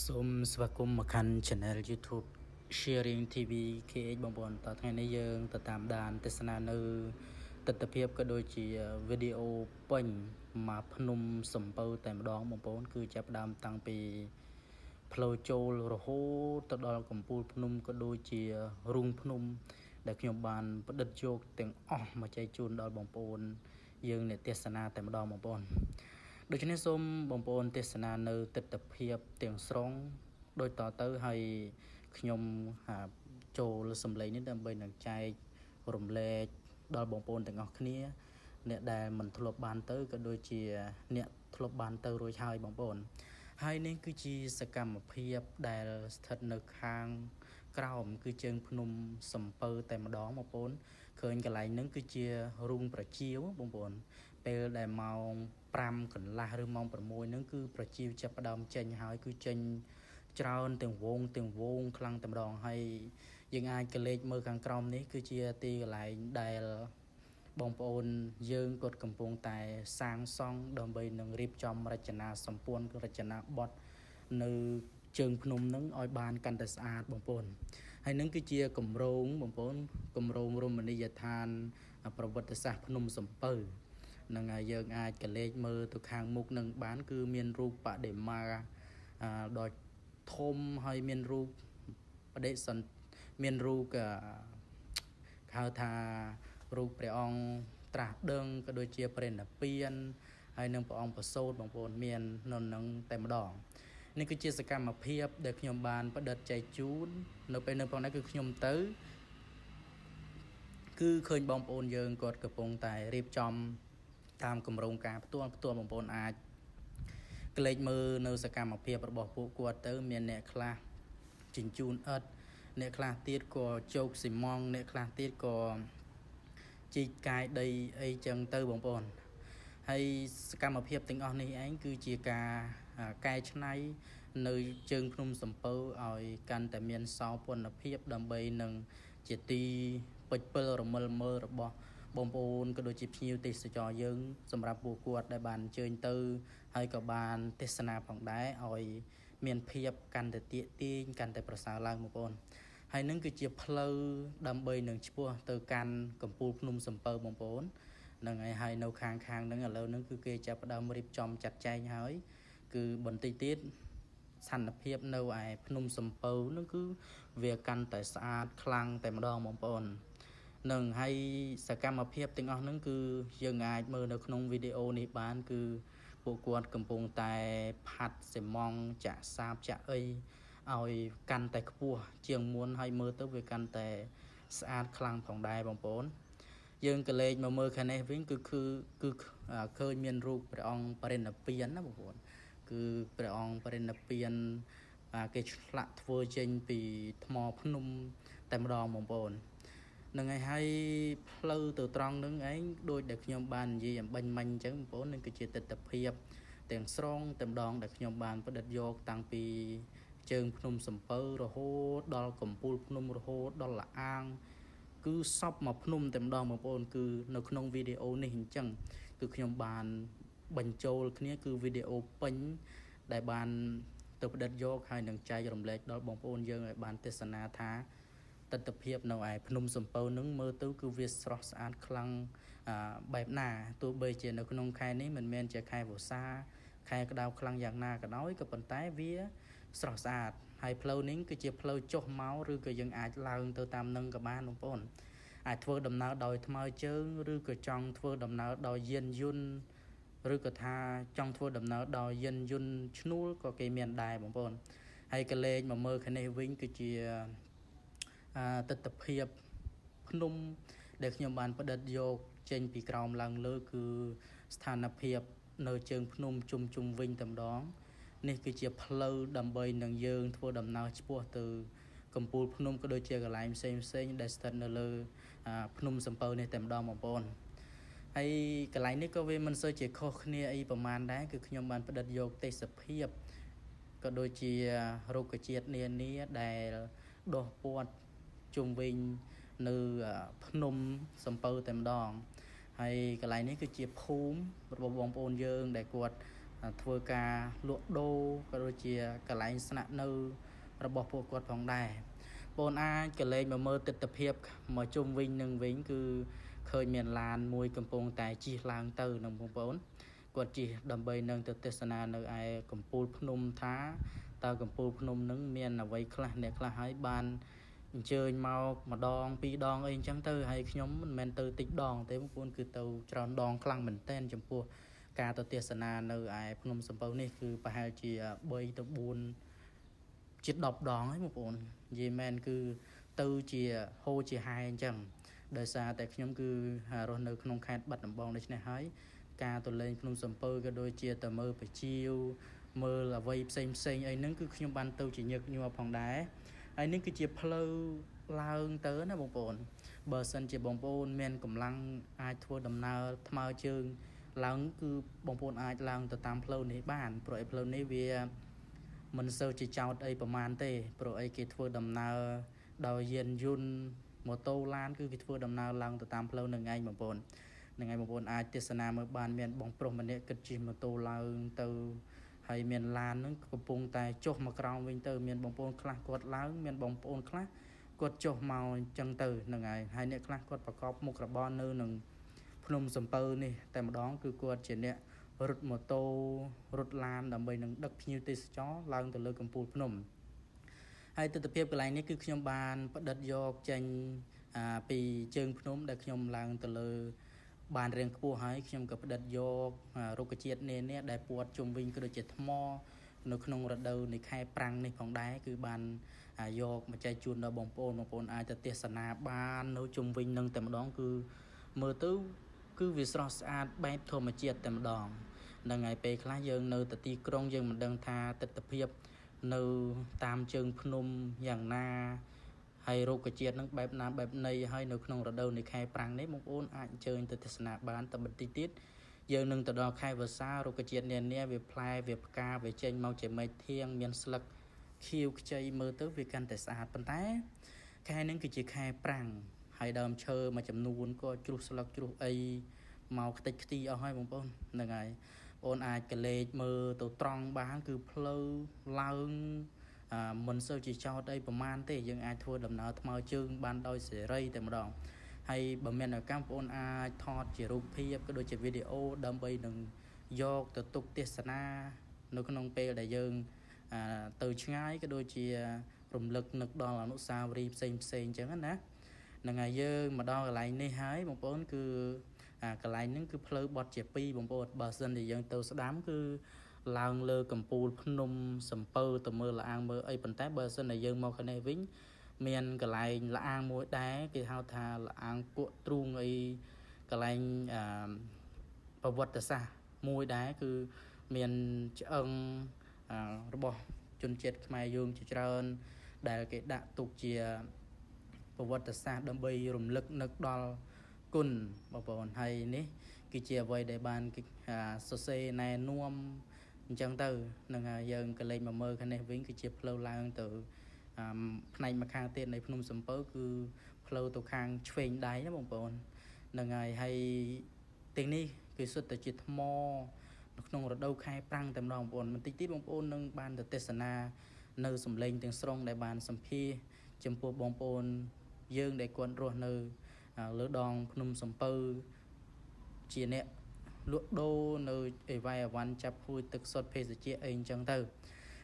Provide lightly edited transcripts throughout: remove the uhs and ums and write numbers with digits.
សូមស្វាគមន៍មកកាន់ Channel YouTube Sharing TV KH បងប្អូនតថ្ងៃនេះយើងទៅតាមដានទស្សនានៅទស្សនភាពក៏ដូចជាវីដេអូពេញមកភ្នំសំពៅតែម្ដងបងប្អូនគឺចាប់ផ្ដើមតាំងពីផ្លូវចូលរហូតទៅដល់កំពូលភ្នំក៏ដូចជារូងភ្នំដែលខ្ញុំបានផ្ដិតយកទាំងអស់មកចែកជូនដល់បងប្អូនយើងអ្នកទស្សនាតែម្ដងបងប្អូនដូច្នេះសូមបងប្អូនទេសនានៅទស្សនភាពទាំងស្រុងដូចតទៅហើយខ្ញុំចូលសម្លេងនេះដើម្បីនឹងចែករំលែកដល់បងប្អូនទាំងអស់គ្នាអ្នកដែលមិនធ្លាប់បានទៅក៏ដូចជាអ្នកធ្លាប់បានទៅរួចហើយបងប្អូនហើយនេះគឺជាសកម្មភាពដែលស្ថិតនៅខាងក្រោមគឺជើងភ្នំសំពៅតែម្ដងបងប្អូនឃើញកន្លែងហ្នឹងគឺជារូងប្រជាវបងប្អូនពេលដែលម៉ោង5កន្លះឬម៉ោង6ហ្នឹងគឺប្រជាវចាប់ផ្ដើមចេញហើយគឺចេញច្រើនទាំងវងខ្លាំងតែម្ដងហើយយើងអាចកលេចមើលខាងក្រោមនេះគឺជាទីកន្លែងដែលបងប្អូនយើងគាត់កំពុងតែសាងសង់ដើម្បីនឹងរៀបចំរចនាសម្ព័ន្ធរចនាបថនៅជើងភ្នំហ្នឹងឲ្យបានកាន់តែស្អាតបងប្អូនហើយនឹងគឺជាគម្រោងបងប្អូនគម្រោងរមណីយដ្ឋានប្រវត្តិសាស្ត្រភ្នំសំពៅនឹងហើយយើងអាចកលេចមើលទៅខាងមុខនឹងបានគឺមានរូបបដិមាដ៏ធំហើយមានរូបបដិសន្ធមានរូបហៅថារូបព្រះអង្គត្រាស់ដឹងក៏ដូចជាព្រះនិព្វានហើយនឹងព្រះអង្គប្រសូតបងប្អូនមាននៅនឹងតែម្ដងនេះគឺជាសកម្មភាពដែលខ្ញុំបានផ្ដិតចែកជូននៅពេលនៅផងនេះគឺខ្ញុំទៅគឺឃើញបងប្អូនយើងគាត់កំពុងតែរៀបចំតាមគម្រោងការផ្ទាល់បងប្អូនអាចក្លែកមើលនៅសកម្មភាពរបស់ពួកគាត់ទៅមានអ្នកខ្លះជញ្ជូនឥដ្ឋអ្នកខ្លះទៀតក៏ជោគស៊ីម៉ងអ្នកខ្លះទៀតក៏ជីកកាយដីអីចឹងទៅបងប្អូនហើយសកម្មភាពទាំងអស់នេះឯងគឺជាការកែច្នៃនៅជើងភ្នំសំពៅឲ្យកាន់តែមានសោភ័ណភាពដើម្បីនឹងជាទីពេញពិលរមិលមើលរបស់បងប្អូនក៏ដូចជាភ្ញៀវទេសចរយើងសម្រាប់ពួកគាត់ដែលបានអញ្ជើញទៅហើយក៏បានទេសនាផងដែរឲ្យមានភាពកាន់តែទាក់ទាញកាន់តែប្រសើរឡើងបងប្អូនហើយនឹងគឺជាផ្លូវដើម្បីនឹងឆ្ពោះទៅកាន់កំពូលភ្នំសំពៅបងប្អូននឹងហើយនៅខាងហ្នឹងឥឡូវហ្នឹងគឺគេចាប់ផ្ដើមរៀបចំចាត់ចែងហើយគឺបន្តិចទៀតស្ថានភាពនៅឯភ្នំសំពៅហ្នឹងគឺវាកាន់តែស្អាតខ្លាំងតែម្ដងបងប្អូននឹងហើយសកម្មភាពទាំងអស់ហ្នឹងគឺយើងអាចមើលនៅក្នុងវីដេអូនេះបានគឺពួកគាត់កំពុងតែផាត់សេម៉ង់ចាក់សាបចាក់អីឲ្យកាន់តែខ្ពស់ជាងមុនហើយមើលទៅវាកាន់តែស្អាតខ្លាំងផងដែរបងប្អូនយើងក៏លេចមកមើលខាងនេះវិញគឺឃើញមានរូបព្រះអង្គបរិនិព្វានណាបងប្អូនគឺព្រះអង្គបរិនិព្វានគេឆ្លាក់ធ្វើចេញពីថ្មភ្នំតែម្ដងបងប្អូននឹងហើយផ្លូវទៅត្រង់នឹងឯងដូចដែលខ្ញុំបាននិយាយអំបញ្ញមិញអញ្ចឹងបងប្អូននឹងគឺជាទស្សនភាពទាំងស្រុងតែម្ដងដែលខ្ញុំបានផ្ដិតយកតាំងពីជើងភ្នំសំពៅរហូតដល់កំពូលភ្នំរហូតដល់លាអាងគឺសពមកភ្នំតែម្ដងបងប្អូនគឺនៅក្នុងវីដេអូនេះអញ្ចឹងគឺខ្ញុំបានបញ្ចូលគ្នាគឺវីដេអូពេញដែលបានទៅផ្ដិតយកហើយនឹងចែករំលែកដល់បងប្អូនយើងឲ្យបានទេសនាថាទស្សនភាពនៅឯភ្នំសំពៅនឹងមើលទៅគឺវាស្រស់ស្អាតខ្លាំងបែបណាទោះបីជានៅក្នុងខែនេះមិនមែនជាខែវស្សាខែក្តៅខ្លាំងយ៉ាងណាក៏ដោយក៏ប៉ុន្តែវាស្រស់ស្អាតហើយផ្លូវនេះគឺជាផ្លូវចុះមកឬក៏យើងអាចឡើងទៅតាមនឹងក៏បានបងប្អូនអាចធ្វើដំណើរដោយថ្មើរជើងឬក៏ចង់ធ្វើដំណើរដោយយានយន្តឬក៏ថាចង់ធ្វើដំណើរដោយយានយន្តឈ្នួលក៏គេមានដែរបងប្អូនហើយក៏លេខមកមើលខាងនេះវិញគឺជាទស្សនភាពភ្នំដែលខ្ញុំបានផ្ដិតយកចេញពីក្រោមឡើងលើគឺស្ថានភាពនៅជើងភ្នំជុំវិញតែម្ដងនេះគឺជាផ្លូវដើម្បីនឹងយើងធ្វើដំណើរឆ្ពោះទៅកំពូលភ្នំក៏ដូចជាកន្លែងផ្សេងដែលស្ថិតនៅលើភ្នំសំពៅនេះតែម្ដងបងប្អូនហើយកន្លែងនេះក៏វាមិនសូវជាខុសគ្នាអីប្រហែលដែរគឺខ្ញុំបានផ្ដិតយកទេសភាពក៏ដូចជារុក្ខជាតិនានាដែលដុះព័ទ្ធជុំវិញនៅភ្នំសំពៅតែម្ដងហើយកន្លែងនេះគឺជាភូមិរបស់បងប្អូនយើងដែលគាត់ ធ្វើការលក់ដូរក៏ដូចជាកន្លែងស្នាក់នៅរបស់ពួកគាត់ផងដែរបងអាចក៏លេខមកមើលទស្សនវិជ្ជាមកជុំវិញនឹងវិញគឺឃើញមានឡានមួយកំពុងតែជិះឡើងទៅនឹងបងប្អូនគាត់ជិះដើម្បីនឹងទៅទស្សនានៅឯកំពូលភ្នំថាតើកំពូលភ្នំនឹងមានអ្វីខ្លះអ្នកខ្លះហើយបានអញ្ជើញមកម្ដងពីរដងអីអញ្ចឹងទៅហើយខ្ញុំមិនមែនទៅតិចដងទេបងប្អូនគឺទៅច្រើនដងខ្លាំងមែនទែនចំពោះការទៅទស្សនានៅឯភ្នំសំពៅនេះគឺប្រហែលជា3ទៅ4ជិត10ដងហើយបងប្អូននិយាយមែនគឺទៅជាហូរជាហែអញ្ចឹងដោយសារតែខ្ញុំគឺរស់នៅក្នុងខេត្តបាត់ដំបងដូច្នេះហើយការទៅលេងភ្នំសំពៅក៏ដូចជាទៅមើលប្រជាវមើលអ្វីផ្សេងអីហ្នឹងគឺខ្ញុំបានទៅជាញឹកញាប់ផងដែរហើយនេះគឺជាផ្លូវឡើងទៅណាបងប្អូនបើសិនជាបងប្អូនមានកម្លាំងអាចធ្វើដំណើរថ្មើរជើងឡើងគឺបងប្អូនអាចឡើងទៅតាមផ្លូវនេះបានព្រោះឯផ្លូវនេះវាមិនសូវជាចោតអីប្រហែលទេព្រោះឯគេធ្វើដំណើរដោយយានយន្តម៉ូតូឡានគឺគេធ្វើដំណើរឡើងទៅតាមផ្លូវនឹងឯងបងប្អូននឹងឯងបងប្អូនអាចទស្សនាមើលបានមានបងប្រុសម្នាក់គិតជិះម៉ូតូឡើងទៅហើយមានឡាននឹងកំពុងតែចុះមកក្រោមវិញទៅមានបងប្អូនខ្លះគាត់ឡើងមានបងប្អូនខ្លះគាត់ចុះមកអញ្ចឹងទៅនឹងហើយអ្នកខ្លះគាត់ប្រកបមុខរបរនៅនឹងភ្នំសំពៅនេះតែម្ដងគឺគាត់ជាអ្នករត់ម៉ូតូរត់ឡានដើម្បីនឹងដឹកភ្ញៀវទេសចរឡើងទៅលើកំពូលភ្នំហើយទស្សនវិជ្ជាកន្លែងនេះគឺខ្ញុំបានផ្ដិតយកចេញពីជើងភ្នំដែលខ្ញុំឡើងទៅលើបានរៀងខ្ពស់ហើយខ្ញុំក៏ផ្ដិតយករុក្ខជាតិនានាដែលព័ទ្ធជុំវិញក៏ដូចជាថ្មនៅក្នុងរដូវនៃខែប្រាំងនេះផងដែរគឺបានយកមកចែកជូនដល់បងប្អូនអាចទៅទស្សនាបាននៅជុំវិញនឹងតែម្ដងគឺមើលទៅគឺវាស្រស់ស្អាតបែបធម្មជាតិតែម្ដងនឹងហើយពេលខ្លះយើងនៅតែទីក្រុងយើងមិនដឹងថាទស្សនវិជ្ជានៅតាមជើងភ្នំយ៉ាងណាហើយរុក្ខជាតិនឹងបែបណាបែបណីហើយនៅក្នុងរដូវនៃខែប្រាំងនេះបងប្អូនអាចអញ្ជើញទៅទស្សនាបានតែបន្តិចទៀតយើងនឹងទៅដល់ខែវស្សារុក្ខជាតិនានាវាផ្លែវាផ្កាវាចេញមកជាមែកធៀងមានស្លឹកខៀវខ្ចីមើលទៅវាកាន់តែស្អាតប៉ុន្តែខែនេះគឺជាខែប្រាំងហើយដើមឈើមួយចំនួនក៏ជ្រុះស្លឹកជ្រុះអីមកខ្ទេចខ្ទីអស់ហើយបងប្អូនហ្នឹងហើយបងប្អូនអាចកលេចមើលទៅត្រង់បានគឺផ្លូវឡើងមិនសូវជាចោតអីប្រហែលទេយើងអាចធ្វើដំណើរថ្មើរជើងបានដោយសេរីតែម្ដងហើយបើមានឱកាសបងប្អូនអាចថតជារូបភាពក៏ដូចជាវីដេអូដើម្បីនឹងយកទៅទុកទេសនានៅក្នុងពេលដែលយើងទៅឆ្ងាយក៏ដូចជារំលឹកនឹកដល់អនុស្សាវរីយ៍ផ្សេងអញ្ចឹងណាហ្នឹងហើយយើងមកដល់កន្លែងនេះហើយបងប្អូនគឺកន្លែងហ្នឹងគឺផ្លូវបត់ជា2បងប្អូនបើសិនជាយើងទៅស្ដាំគឺឡើងលើកំពូលភ្នំសំពៅទៅមើលលអាងមើលអីប៉ុន្តែបើសិនជាយើងមកខាងនេះវិញមានកន្លែងលអាងមួយដែរគេហៅថាលអាងគក់ទ្រូងអីកន្លែងប្រវត្តិសាស្ត្រមួយដែរគឺមានឆ្អឹងរបស់ជនជាតិខ្មែរយើងជាច្រើនដែលគេដាក់ទុកជាប្រវត្តិសាស្ត្រដើម្បីរំលឹកនឹកដល់គុណបងប្អូនហើយនេះគឺជាអ្វីដែលបានសរសេរណែនាំអញ្ចឹងទៅនឹងយើងក៏លេចមកមើលខាងនេះវិញគឺជាផ្លូវឡើងទៅផ្នែកម្ខាងទៀតនៃភ្នំសំពៅគឺផ្លូវទៅខាងឆ្វេងដៃណាបងប្អូននឹងហើយទាំងនេះគឺសុទ្ធតែជាថ្មនៅក្នុងរដូវខែប្រាំងតែម្ដងបងប្អូនបន្តិចទៀតបងប្អូននឹងបានទៅទស្សនានៅសំឡេងទាំងស្រុងដែលបានសម្ភាសចំពោះបងប្អូនយើងដែលគាត់រស់នៅលើដងភ្នំសំពៅជាអ្នកលក់ដូរនៅអីវ៉ៃអវ៉ាន់ចាប់ហួយទឹកសុទ្ធភេសជ្ជៈអីអញ្ចឹងទៅ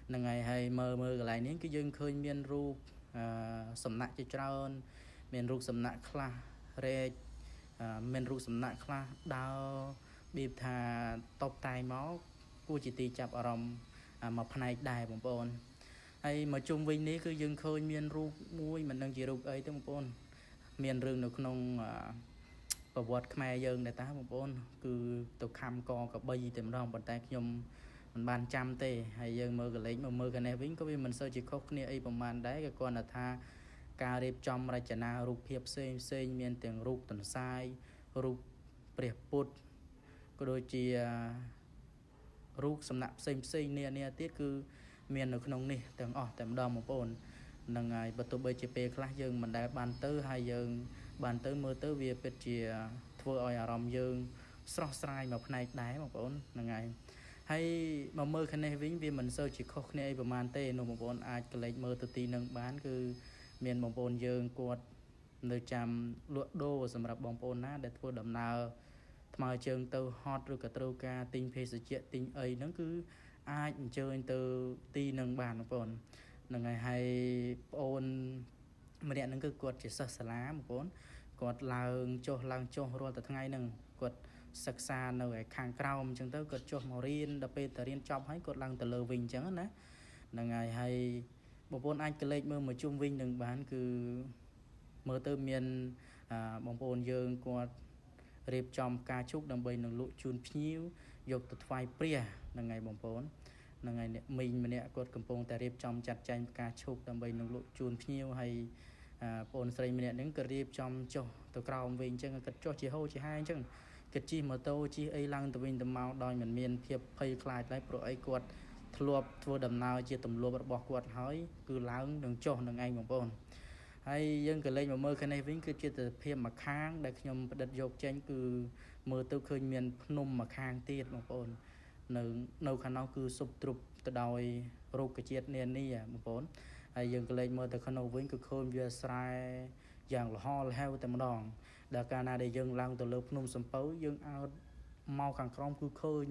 ហ្នឹងហើយមើលកន្លែងនេះគឺយើងឃើញមានរូបសំណាក់ជាច្រើនមានរូបសំណាក់ខ្លះរែកមានរូបសំណាក់ខ្លះដើរបៀបថាតបតែងមកគួរជាទីចាប់អារម្មណ៍មកផ្នែកដែរបងប្អូនហើយមកជុំវិញនេះគឺយើងឃើញមានរូបមួយមិនដឹងជារូបអីទេបងប្អូនមានរឿងនៅក្នុងប្រវត្តិខ្មែរយើងដែរតាបងប្អូនគឺទៅខំកកបីតែម្ដងប៉ុន្តែខ្ញុំមិនបានចាំទេហើយយើងមើលកលេចមើលកណេះវិញក៏វាមិនសូវជាខុសគ្នាអីប្រហែលដែរក៏គាត់ថាការរៀបចំរចនារូបភាពផ្សេងមានទាំងរូបទន្សាយរូបព្រះពុទ្ធក៏ដូចជារូបសំណាក់ផ្សេងនាទៀតគឺមាននៅក្នុងនេះទាំងអស់តែម្ដងបងប្អូននឹងហើយបើទោះបីជាពេលខ្លះយើងមិនដែលបានទៅហើយយើងបានទៅមើលទៅវាពិតជាធ្វើឲ្យអារម្មណ៍យើងស្រស់ស្រាយមកផ្នែកដែរបងប្អូនហ្នឹងហើយ hay mà mơ khả này vĩnh vì mình sơ chỉ khóc nàyประมาณ tê nó một bọn ai cái lấy mơ từ tí nâng bán cứ miền một bọn dương quạt nơi chăm lụa đô sầmรับbóng bọn ná để thua đầm nào mà trường từ hot rồi cả trâu ca tinh phê sự chuyện tinh ấy nó cứ ai chơi từ tí nâng bàn một bọn là ngày hay ôn mà điện nó cứ quạt chỉ sợ xả lá một bọn quạt làng cho rồi từ ngày nâng quạt sắc xa nơi khang cao chẳng tới quạt cho màu riêng đập bê tờ riêng trong hay quạt làng từ lờ vinh chẳng á là ngày hay một bọn anh cái lệnh mơ mà chung vinh đừng bán cứ mơ tơ miền bóng bồn dương quạt riệp trong ca chúc đầm bầy nâng lụi chun phiêu dục từ phai pria là ngày bóng bồn là ngày mình mà nè quạt cầm bông tại riệp trong chặt chanh ca chúc đầm bầy nâng lụi chun phiêu hay bồn xây mình nè những cái riệp trong cho từ cầu vinh chân cái cho chỉ hô chỉ hai chân cái chi mà tô chi ấy lăng từ vinh từ màu đòi mình miền thiệp phơi khai lại pro ấy quạt thua thua đầm nào chia tầm lúa bỏ quạt hỏi cứ láng đừng cho đừng anh bóng bồn hay dân cái lên mà mơ cái này vĩnh cứ chia từ phim mà kháng để nhom đặt dọc trên cứ mơ tôi khơi miền nôm mà kháng tiệt một bốn nấu khả năng cứ sụp trục từ đồi rục cái chiết nền ní một bốn hay dân cái lên mơ từ khả năng vĩnh cứ khơi về sai dạng là ho là heo từ một đòn đặc cả này để dân lang từ lớp nôm sầm pấu dân ao mau càng cong cứ khơi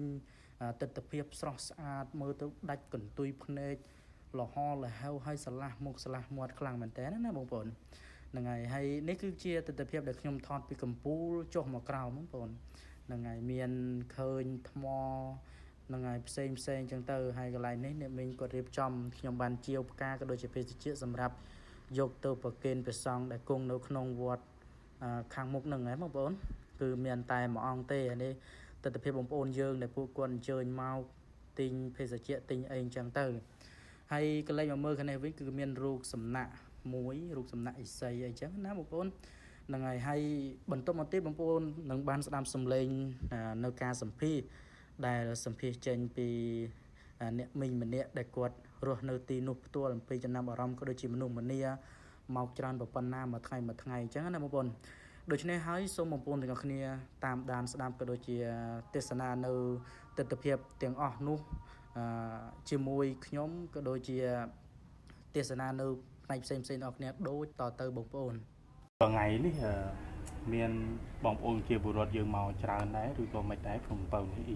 tật tập hiệp sọt mơ tôi đạch cẩn tui phê lò ho là heo hay sả một khlang mình té nó bông bồn là ngày hay nếu cứ chia từ tập hiệp được nhom thon bị cầm pu cho một cào bông bồn là ngày miền khơi thmo là ngày xem chân tơ hay cái lại nấy mình có riệp trong nhom bàn chiêu ca cái đôi chỉ phải chia sầm rạp dục từ bậc kênh về song để cùng nấu khung vọt khang mục nâng ấy bông bồn từ miền tài mà ông tê này từ tập hiệp bông bồn dương để phụ quân chơi mau tinh phải chia tinh anh chân tơ hay cái lấy mà mơ cái này với cứ miền ruột sầm nạ muối ruột sầm nạ xây ấy chẳng ná một con là ngày hay bận tâm một tiếp một con nâng ban sầm sầm lên nơi ca sầm phi đài sầm phi trên pi nè mình nè đại quật rồi nơi tì nụp tua làm pi cho nam ở rom có đôi chỉ mình nụp mình nia mọc tràn vào pan nam mà ngày chẳng ná một con đôi chân này hay số một con thì các kia tam đàn sầm có đôi chỉ tết sana nơi tết tập hiệp tiếng nụ chỉ mùi nhóm có đôi chia tiết sana nâu này xem ở nhà đôi tỏ từ bóng ôn vào ngày ní miền bóng ôn chia bùa rọt dương màu tràn đấy rồi còn mấy đáy phòng bầu ý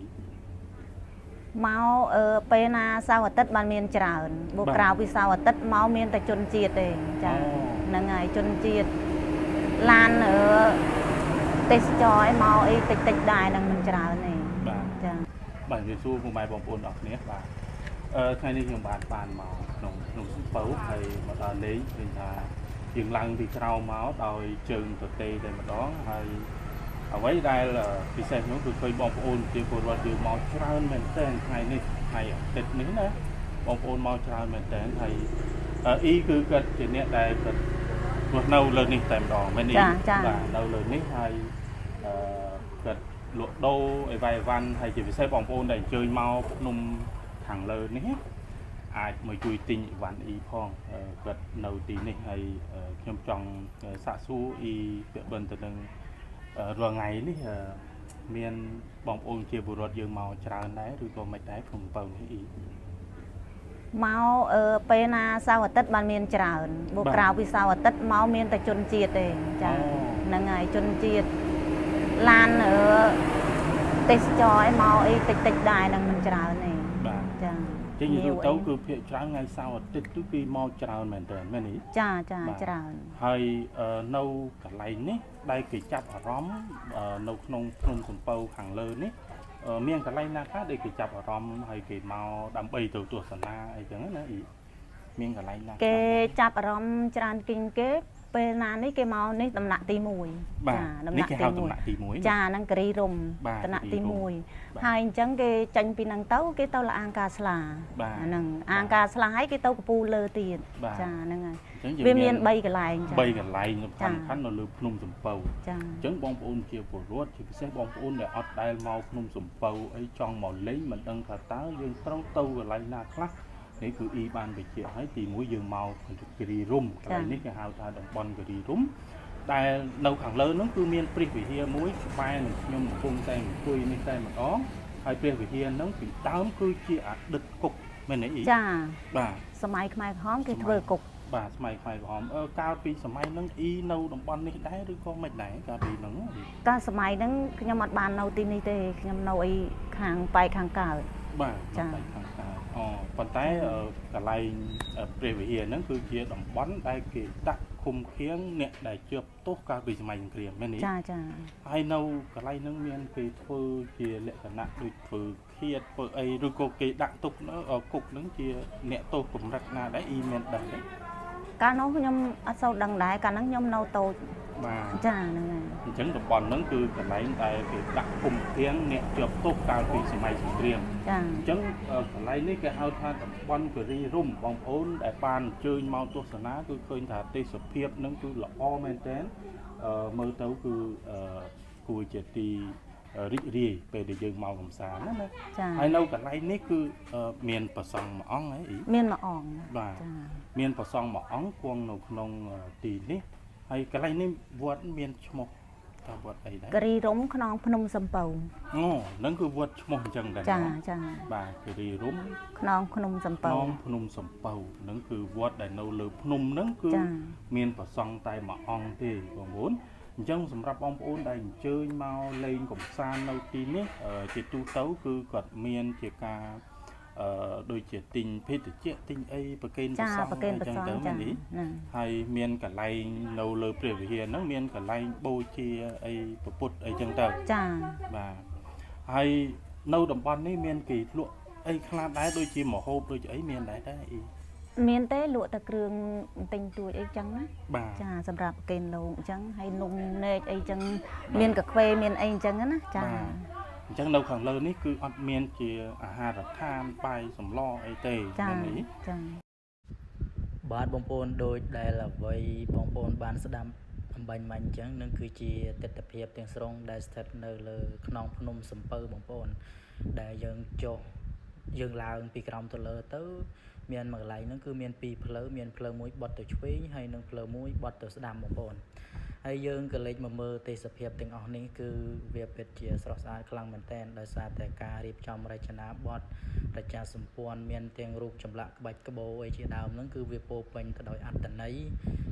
máu pena sao ở tất ban miền tràn bộ cào vì sao ở tất máu miền tại chôn chiết đấy chả là ngày chôn chiết lan ở tết cho ấy máu ấy tịch đài đang mình tràn này bản về xu của bài bóng ôn ở nét và ngày nay những bạn màu nồng bấu hay mà ta lấy người ta dừng lăng thì trao máu đòi trường thực tế để mà đó hay ở với đây là thì xem nó được khơi bóng ôn thì của luật điều màu tràn mình tên ngày nay hay tịch nín đấy bóng ôn màu tràn mình tên hay ý cứ cái chuyện này đây luật nâu lên đi tèm đỏ mình đi và nâu lên ní hay lụa đô vài văn hay chỉ phải xem bóng ôn để chơi mau nung thẳng lơ nét ai mới chui tinh ván y phong gật đầu tí này hay trong trong xạ su y tự bần từ từng rồi ngày ní miền bóng ôn chia bùa rọt dương màu tràn đấy rồi còn mấy đáy phòng bầu ý máu pena sao ở tất ban miền tràn bộ cào vì sao ở tất máu miền tại chôn chiết đấy chả là ngày chôn chiết lan ở tết cho ấy máu ấy tịch đài đang mình tràn này chứ như tôi tấu cứ phía trái ngay sau ở tết trước khi mau tràn mình tràn mấy ní tràn hay nâu cả lấy ní đây cái chắp ở róm nâu nông sùng pâu hàng lơ ní miếng cả lấy na khác đây cái chắp ở róm hay cái mau đâm bay từ tuổi sẵn na ấy chẳng nữa ý miếng cả lấy na cái chắp ở róm tràn kinh kế bên này ní cái màu ní tầm nặng tì mùi tầm nặng tì mùi trà năng kri rùm tầm nặng tì mùi hai chẳng cái tranh pin năng tấu cái tàu là an ca sla năng an ca sla hay cái tàu của pu lơ tiền trà năng ngày miền bay cái lại khăn nó lướt nung sầm pâu chấn bóng ôn chia của ruột thì sẽ bóng ôn để ọt đai mau nung sầm pâu ấy trong màu lấy mình đang thả táo dương trống tâu và lại na khác thế cứ y ban bị chia hết thì mũi dương màu cái đi rum cái này cái hào ta đồng bon cái đi rum đại nấu khẳng lớn nó cứ miên pri bị hia mũi bay nhưng mà phun tay cùi nên tay mà đó ហើយព្រះវិហារហ្នឹងពីដើមគឺជាអតីតគុកមែនទេអ៊ីចាបាទសម័យខ្មែរក្រហមគេធ្វើគុកបាទសម័យខ្មែរក្រហមកាលពីសម័យហ្នឹងអ៊ីនៅតំបន់នេះដែរឬក៏មិនដែរកាលពីហ្នឹងកាលសម័យហ្នឹងខ្ញុំអត់បាននៅទីនេះទេខ្ញុំនៅអីខាងប៉ែកខាងកើតបាទចាប៉ែកខាងកើតប៉ុន្តែកន្លែងព្រះវិហារហ្នឹងគឺជាតំបន់ដែលគេដាក់ឃុំឃាំងអ្នកដែលជាប់ទោសកាលពីសម័យសង្គ្រាមមែនទេចាហើយនៅកន្លែងហ្នឹងមានគេធ្វើជាលក្ខណៈដូចធ្វើឃាតធ្វើអីឬក៏គេដាក់ទុកគុកហ្នឹងជាអ្នកទោសកម្រិតណាដែរអ៊ីមានដឹងទេកាលនោះខ្ញុំអត់សូវដឹងដែរកាលហ្នឹងខ្ញុំនៅតូចបាទចាហ្នឹងហើយអញ្ចឹងតំបន់ហ្នឹងគឺកន្លែងដែលគេដាក់ឃុំឃាំងអ្នកជាប់ទោសកាលពីសម័យសង្គ្រាមចាអញ្ចឹងកន្លែងនេះគេហៅថាតំបន់គិរីរម្យបងប្អូនដែលបានអញ្ជើញមកទស្សនាគឺឃើញថាទេសភាពហ្នឹងគឺល្អមែនទែនមើលទៅគឺគួរជាទីរីករាយពេលដែលយើងមកកំសាន្តណាហើយនៅកន្លែងនេះគឺមានប្រសង់មួយអង្គហ៎អ៊ីមានមួយអង្គបាទមានប្រសង់មួយអង្គគង់នៅក្នុងទីនេះហើយកន្លែងនេះវត្តមានឈ្មោះថាវត្តអីដែរគិរីរម្យក្នុងភ្នំសំពៅហ្នឹងគឺវត្តឈ្មោះអញ្ចឹងដែរចាបាទគិរីរម្យក្នុងភ្នំសំពៅក្នុងភ្នំសំពៅហ្នឹងគឺវត្តដែលនៅលើភ្នំហ្នឹងគឺមានប្រសង់តែមួយអង្គទេបងប្អូនអញ្ចឹងសម្រាប់បងប្អូនដែលអញ្ជើញមកលេងកំសាន្តនៅទីនេះជាទូទៅគឺគាត់មានជាការដូចជាទិញភេសជ្ជៈទិញអីប្រគេនព្រះសង្ឃអញ្ចឹងទៅមែនទេហើយមានកន្លែងនៅលើព្រះវិហារហ្នឹងមានកន្លែងបូជាអីពុទ្ធអីចឹងទៅចាបាទហើយនៅតំបន់នេះមានគេលក់អីខ្លះដែរដូចជាម្ហូបដូចអីមានដែរអីមានទេលក់តែគ្រឿងទិញទួចអីចឹងណាចាសម្រាប់ប្រគេនលោកអញ្ចឹងហើយនំនែកអីចឹងមានកាហ្វេមានអីអញ្ចឹងណាចាអញ្ចឹងនៅខាងលើនេះគឺអត់មានជាអាហារដ្ឋានបាយសម្លអីទេមែនទេចាបាទបងប្អូនដូចដែលអ្វីបងប្អូនបានស្ដាប់អំបញ្ញមិញអញ្ចឹងនឹងគឺជាទស្សនវិជ្ជាទាំងស្រុងដែលស្ថិតនៅលើខ្នងភ្នំសំពៅបងប្អូនដែលយើងចុះយើងឡើងពីក្រោមទៅលើទៅមានមួយកន្លែងហ្នឹងគឺមានពីរផ្លូវមានផ្លូវមួយបត់ទៅឆ្វេងហើយនិងផ្លូវមួយបត់ទៅស្ដាំបងប្អូនហើយយើងក៏លេចមកមើលទេសភាពទាំងអស់នេះគឺវាពិតជាស្រស់ស្អាតខ្លាំងមែនទែនដោយសារតែការរៀបចំរចនាបថប្រជាសម្ព័ន្ធមានទាំងរូបចម្លាក់ក្បាច់ក្បូរអីជាដើមហ្នឹងគឺវាពោពេញទៅដោយអត្ថន័យ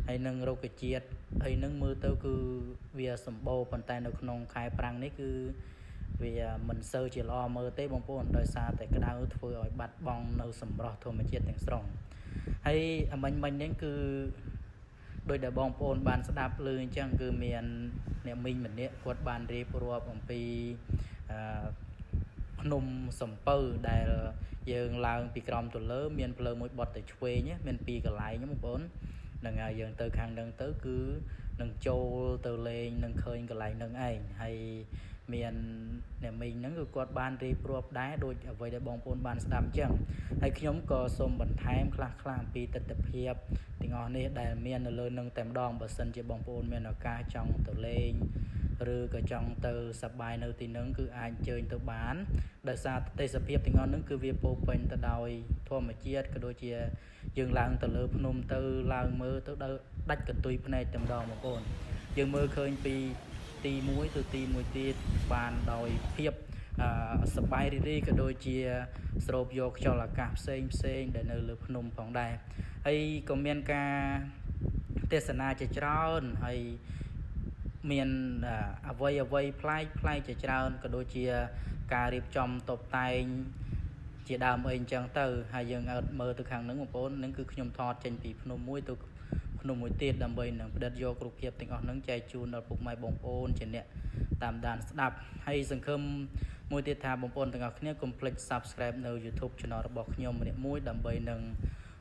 ហើយនឹងរុក្ខជាតិហើយនឹងមើលទៅគឺវាសម្បូរប៉ុន្តែនៅក្នុងខែប្រាំងនេះគឺវាមិនសូវជាល្អមើលទេបងប្អូនដោយសារតែក្តៅធ្វើឲ្យបាត់បង់នៅសម្រស់ធម្មជាតិទាំងស្រុងហើយអាមិញនេះគឺដោយដែលបងប្អូនបានស្ដាប់ឮអញ្ចឹងគឺមានអ្នកមីងម្នាក់គាត់បានរៀបរាប់អំពីភ្នំសំពៅដែលយើងឡើងពីក្រោមទៅលើមានផ្លូវមួយបត់ទៅឆ្វេងមានពីរកន្លែងបងប្អូនហ្នឹងហើយយើងទៅខាងហ្នឹងទៅគឺនឹងចូលទៅលេងនឹងឃើញកន្លែងហ្នឹងឯងហើយមានអ្នកមីងហ្នឹងគឺគាត់បានរៀបរាប់ដែរដូចអ្វីដែលបងប្អូនបានស្ដាប់អញ្ចឹងហើយខ្ញុំក៏សូមបន្ថែមខ្លះៗអំពីទស្សនវិជ្ជាទាំងអស់នេះដែលមាននៅលើនឹងតែម្ដងបើសិនជាបងប្អូនមានឱកាសចង់ទៅលេងឬក៏ចង់ទៅសប្បាយនៅទីហ្នឹងគឺអាចអញ្ជើញទៅបានដោយសារទេសភាពទាំងអស់ហ្នឹងគឺវាពោពេញទៅដោយធម្មជាតិក៏ដូចជាយើងឡើងទៅលើភ្នំទៅឡើងមើលទៅដាច់កន្ទុយភ្នែកតែម្ដងបងប្អូនយើងមើលឃើញពីទី1ទៅទី1ទៀតបានដោយភាពសប្បាយរីករាយក៏ដូចជាស្រូបយកខ្យល់អាកាសផ្សេងដែលនៅលើភ្នំផងដែរហើយក៏មានការទេសនាជាច្រើនហើយមានអ្វីប្លែកជាច្រើនក៏ដូចជាការរៀបចំតុបតែងជាដើមអីអញ្ចឹងទៅហើយយើងអត់មើលទៅខាងហ្នឹងបងប្អូនហ្នឹងគឺខ្ញុំថតចេញពីភ្នំមួយទៅភ្នំមួយទៀតដើម្បីនឹងផ្ដិតយករូបភាពទាំងអស់ហ្នឹងចែកជូនដល់ពុកម៉ែបងប្អូនជាអ្នកតាមដានស្ដាប់ហើយសង្ឃឹមមួយទៀតថាបងប្អូនទាំងអស់គ្នាកុំភ្លេច Subscribe នៅ YouTube Channel របស់ខ្ញុំម្នាក់មួយដើម្បីនឹង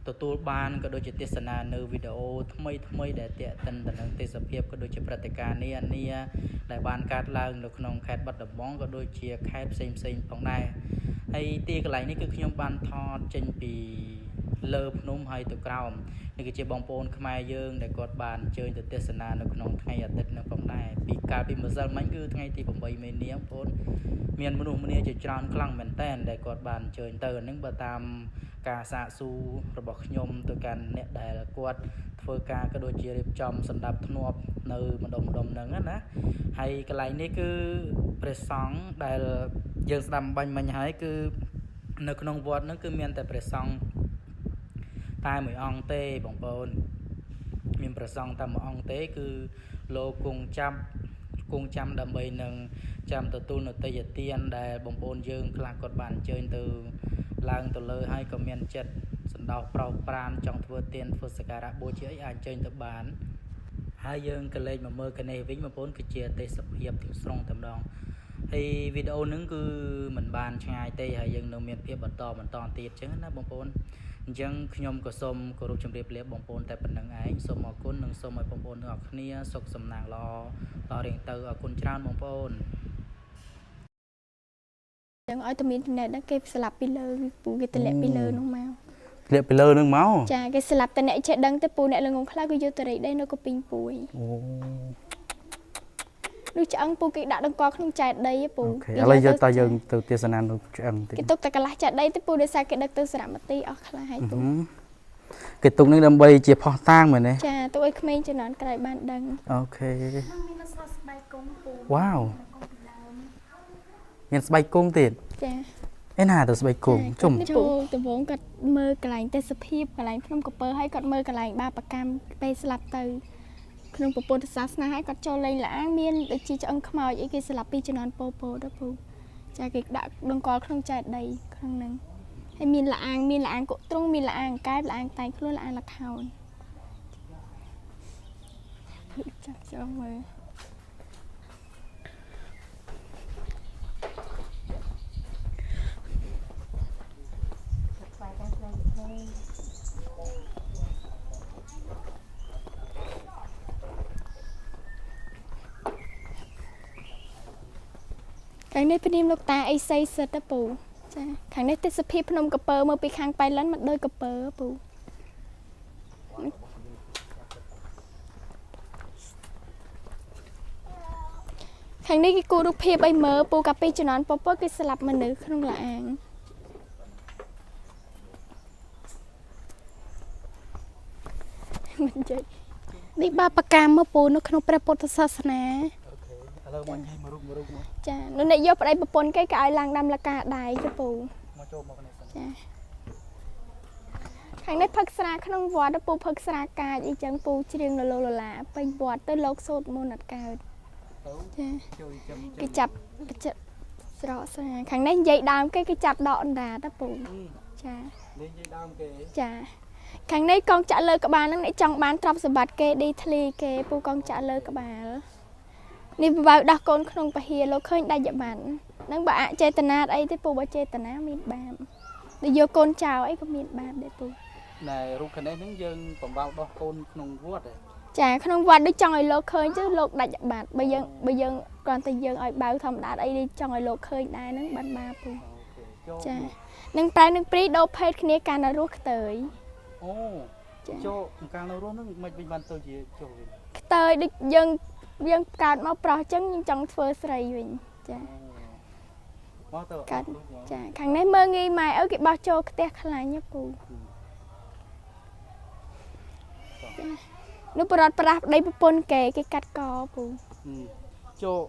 ទទួលបានក៏ដូចជាទេសនានៅវីដេអូថ្មីដែលទាក់ទិនទៅនឹងទេសភាពក៏ដូចជាព្រឹត្តិការណ៍នានាដែលបានកើតឡើងនៅក្នុងខេត្តបាត់ដំបងក៏ដូចជាខេត្តផ្សេងផងដែរហើយទីកន្លែងនេះគឺខ្ញុំបានថតចេញពីលើភ្នំហើយទៅក្រោមនេះគឺជាបងប្អូនខ្មែរយើងដែលគាត់បានអញ្ជើញទៅទេសនានៅក្នុងថ្ងៃអាទិត្យនឹងផងដែរពីកាលពីម្សិលមិញគឺថ្ងៃទី8មេនាបងប្អូនមានមនុស្សម្នាជាច្រើនខ្លាំងមែនតើដែលគាត់បានអញ្ជើញទៅហ្នឹងបើតាមការសាកសួររបស់ខ្ញុំទៅកាន់អ្នកដែលគាត់ធ្វើការក៏ដូចជារៀបចំសម្ដាប់ធ្នាប់នៅម្ដុំហ្នឹងណាហើយកន្លែងនេះគឺព្រះសង្ឃដែល យើងស្ដាប់បាញ់មិញហើយគឺនៅក្នុងវត្តហ្នឹងគឺមានតែព្រះសង្ឃតែមួយអង្គទេបងប្អូនមានព្រះសង្ឃតែមួយអង្គទេគឺលោកគង់ចាំដើម្បីនឹងចាំទទួលនៅទេយទានដែលបងប្អូនយើងខ្លះគាត់បានអញ្ជើញទៅឡើងទៅលើហើយក៏មានចិត្តសន្តោសប្រោសប្រានចង់ធ្វើទានធ្វើសក្ការៈបូជាអីអាចអញ្ជើញទៅបានហើយយើងក៏លេចមកមើលកនេះវិញបងប្អូនគឺជាទេសភាពទាំងស្រុងតែម្ដងហើយវីដេអូហ្នឹងគឺមិនបានឆ្ងាយទេហើយយើងនៅមានភាពបន្តទៀតអញ្ចឹងណាបងប្អូនអញ្ចឹងខ្ញុំក៏សូមគោរពជម្រាបលាបងប្អូនតែប៉ុណ្្នឹងឯងសូមអរគុណនិងសូមឲ្យបងប្អូនទាំងអស់គ្នាសុខសំណាងល្អតរៀងទៅអរគុណច្រើនបងប្អូនចឹងឲ្យតែមានចំណេះដឹងគេស្លាប់ពីលើពូគេតម្លាក់ពីលើនោះមកធ្លាក់ពីលើនឹងមកចាគេស្លាប់តែអ្នកចេះដឹងតែពូអ្នកលងងខ្លះគឺយកទៅរៃដីនៅកពីងពួយអូនោះឆ្អឹងពូគេដាក់ដង្កល់ក្នុងចែកដីពូឥឡូវយកតើយើងទៅទេសនានៅឆ្អឹងតិចគេទុកតែកន្លះចែកដីទៅពូដោយសារគេដឹកទៅសារមន្ទីរអស់ខ្លះហើយពូគេទុកនឹងដើម្បីជាផោះតាងមែនទេចាទុកឲ្យក្មេងជំនាន់ក្រោយបានដឹងអូខេមានអក្សរស្បែកគង់ពូវ៉ាវមានស្បែកគង់ទៀតចាឯណាទៅស្បែកគង់ជុំចូលដំបងគាត់មើលកន្លែងទេសភាពកន្លែងភ្នំកពើហើយគាត់មើលកន្លែងបាបកម្មពេលស្លាប់ទៅក្នុងពុទ្ធសាសនាហើយគាត់ចូលលេងឡានមានដូចជាឆ្អឹងខ្មោចអីគេស្លាប់ពីជំនាន់ពោទៅពូចាគេដាក់ដង្កល់ក្នុងចែកដីក្នុងហ្នឹងហើយមានឡាអាងកុកទ្រង់មានឡាអាងកែបឡាអាងតែងខ្លួនឡាអាងលខោនចាប់ចូលមើលខាងនេះព្រាមលោកតាអីសីសិតទៅពូចាខាងនេះទេសភាពភ្នំកពើមើលពីខាងប៉ៃលិនមកដូចកពើពូខាងនេះគេគូររូបភាពអីមើលពូកាពីជំនាន់ពពកគេស្លាប់មនុស្សក្នុងឡាអាងមិនចេះនេះបាបកម្មមកពូនៅក្នុងព្រះពុទ្ធសាសនាឥឡូវមកញ៉ៃមករូបមកចានោះអ្នកយកប្តីប្រពន្ធគេក៏ឲ្យឡើងដាំលកាដៃទៅពូមកចូលមកនេះចាខាងនេះផឹកស្រាក្នុងវត្តពូផឹកស្រាកាចអីចឹងពូច្រៀងលលឡាពេញវត្តទៅលោកសូត្រមន្តអត់កើតចាជួយចាំគេចាប់ស្រកស្រាខាងនេះនិយាយដើមគេចាប់ដកអណ្ដាតពូចានិយាយដើមគេចាខាងនេះកងចាក់លើក្បាលហ្នឹងអ្នកចង់បានទ្រព្យសម្បត្តិគេឌីធ្លីគេពូកងចាក់លើក្បាលនេះបបៅដោះកូនក្នុងពហិលោកឃើញដាច់បានហ្នឹងបើអចេតនាអីទេពូបើចេតនាមានបាបដូចយកកូនចៅអីក៏មានបាបដែរពូណែរូបខាងនេះហ្នឹងយើងបំបៅដោះកូនក្នុងវត្តចាក្នុងវត្តដូចចង់ឲ្យលោកឃើញទៅលោកដាច់បាត់បើយើងគ្រាន់តែយើងឲ្យបៅធម្មតាអីនេះចង់ឲ្យលោកឃើញដែរហ្នឹងបានបាបពូចានឹងប្រែនឹងព្រីដោភេទគ្នាកាលនៅរស់ខ្ទើយអូចូលកាលនៅរស់ហ្នឹងមិនវិញបានទៅជាចូលវិញខ្ទើយដូចយើងកើតមកប្រុសអញ្ចឹងយើងចង់ធ្វើស្រីវិញចាមកទៅកើតចាខាងនេះមើងងាយម៉ែអើគេបោះចូលផ្ទះខ្លាញ់ពូនោះបរតប្រាស់ប្តីប្រពន្ធគេកាត់កពូចូល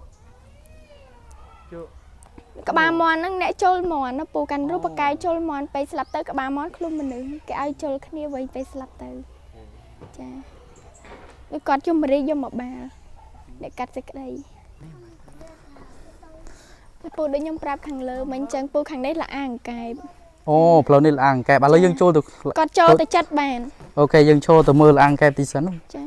ក្បាលមន់ហ្នឹងអ្នកចូលមន់ណាពូកាន់រូបកាយចូលមន់ពេលស្លាប់ទៅក្បាលមន់ខ្លួនមនុស្សគេឲ្យចូលគ្នាវិញពេលស្លាប់ទៅចាដូចគាត់ជុំរីយកមកបាល់អ្នកកាត់សេចក្តីពូដូចខ្ញុំប្រាប់ខាងលើមិញអញ្ចឹងពូខាងនេះឡាអាងកែបអូផ្លូវនេះឡាអាងកែបឥឡូវយើងចូលទៅគាត់ចូលទៅចិត្តបានអូខេយើងចូលទៅមើលឡាអាងកែបទីសិនចា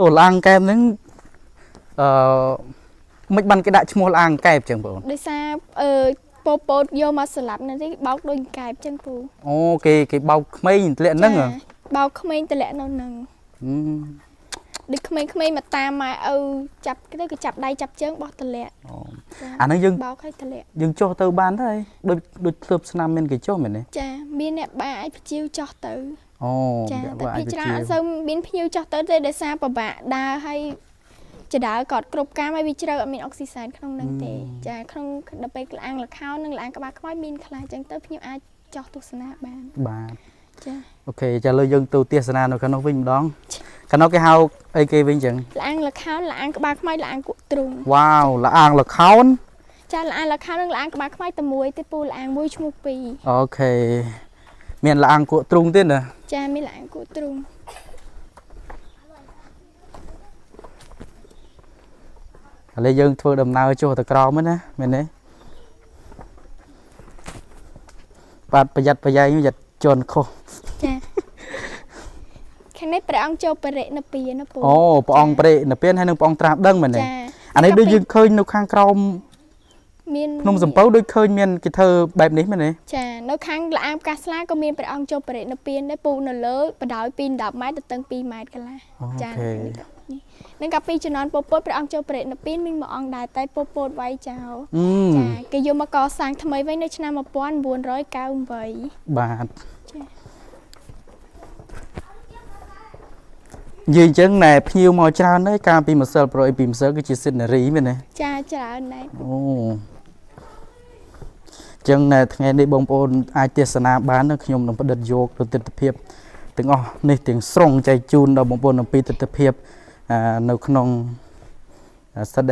អូឡាអាងកែបហ្នឹងមិនបានគេដាក់ឈ្មោះឡាអាងកែបចឹងបងដោយសារពោតយកមកស្លាប់នេះបោកដូចកែបចឹងពូអូគេបោកក្មេងតម្លាក់ហ្នឹងបោកក្មេងតម្លាក់នៅហ្នឹងដូចក្មេងមកតាមម៉ែឪចាប់ទៅគេចាប់ដៃចាប់ជើងបោះតម្លាក់អាហ្នឹងយើងបោកឲ្យតម្លាក់យើងចុះទៅបានទៅដូចធ្លាប់ស្នាមមានគេចុះមែនទេចាមានអ្នកបាឲ្យភ្ជាវចុះទៅអូចាតែពីច្រើនអត់សូវមានភ្ញៀវចុះទៅទេដោយសារពិបាកដើរឲ្យចដើគាត់គ្រប់កាមឲ្យវាជ្រៅអត់មានអុកស៊ីសែនក្នុងហ្នឹងទេចាក្នុងដល់ពេលលាងលខោនិងលាងក្បាលខ្មោចមានខ្លះអញ្ចឹងទៅភ្ញៀវអាចចោះទស្សនាបាន ចា អូខេចាលើយើងទៅទេសនានៅខាងនោះវិញម្ដងខាងនោះគេហៅអីគេវិញចឹង លាងលខោនលាងក្បាលខ្មៅលាងគក់ទ្រូង វ៉ាវលាងលខោន ចាលាងលខោននិងលាងក្បាលខ្មៅតែមួយទេពូលាងមួយឈ្មោះពីរ អូខេមានលាងគក់ទ្រូងទៀតណា ចាមានលាងគក់ទ្រូង ឥឡូវយើងធ្វើដំណើរចុះទៅក្រោមហ្នឹងណាមែនទេបាទប្រយ័ត្នប្រយែងប្រយ័ត្នជន់ខុស ចាខាងនេះព្រះអង្គចូលបរិណិព្វានណាពូ អូព្រះអង្គប្រេនិព្វានហើយនឹងព្រះអង្គត្រាស់ដឹងមែនទេ ចា អានេះដូចយើងឃើញនៅខាងក្រោម មាន ភ្នំសំពៅដូចឃើញមានគេធ្វើបែបនេះមែនទេ ចានៅខាងលាងផ្កាស្លាក៏មានព្រះអង្គចូលបរិណិព្វានដែរពូនៅលើបដោយពី10ម៉ែត្រទៅតឹង2ម៉ែត្រកន្លះ អូ ចា ខេ នឹងកាលពីជំនាន់ពពុទ្ធព្រះអង្គចូលបរិណិព្វានមានមួយអង្គដែរតែពពុទ្ធវាយចោល ចាគេយកមកកសាងថ្មីវិញនៅឆ្នាំ1998 បាទ ចា និយាយអញ្ចឹងណែភ្ញៀវមកច្រើនហើយកាលពីម្សិលប្រយពីម្សិលគឺជាសិនរីមែនទេ ចាច្រើនដែរ អូអញ្ចឹងណែថ្ងៃនេះបងប្អូនអាចទេសនាបានណាខ្ញុំនឹងផ្តិតយកទៅទស្សនវិជ្ជាទាំងអស់នេះទាំងស្រុងចែកជូនដល់បងប្អូនអំពីទស្សនវិជ្ជានៅក្នុងស្ថិត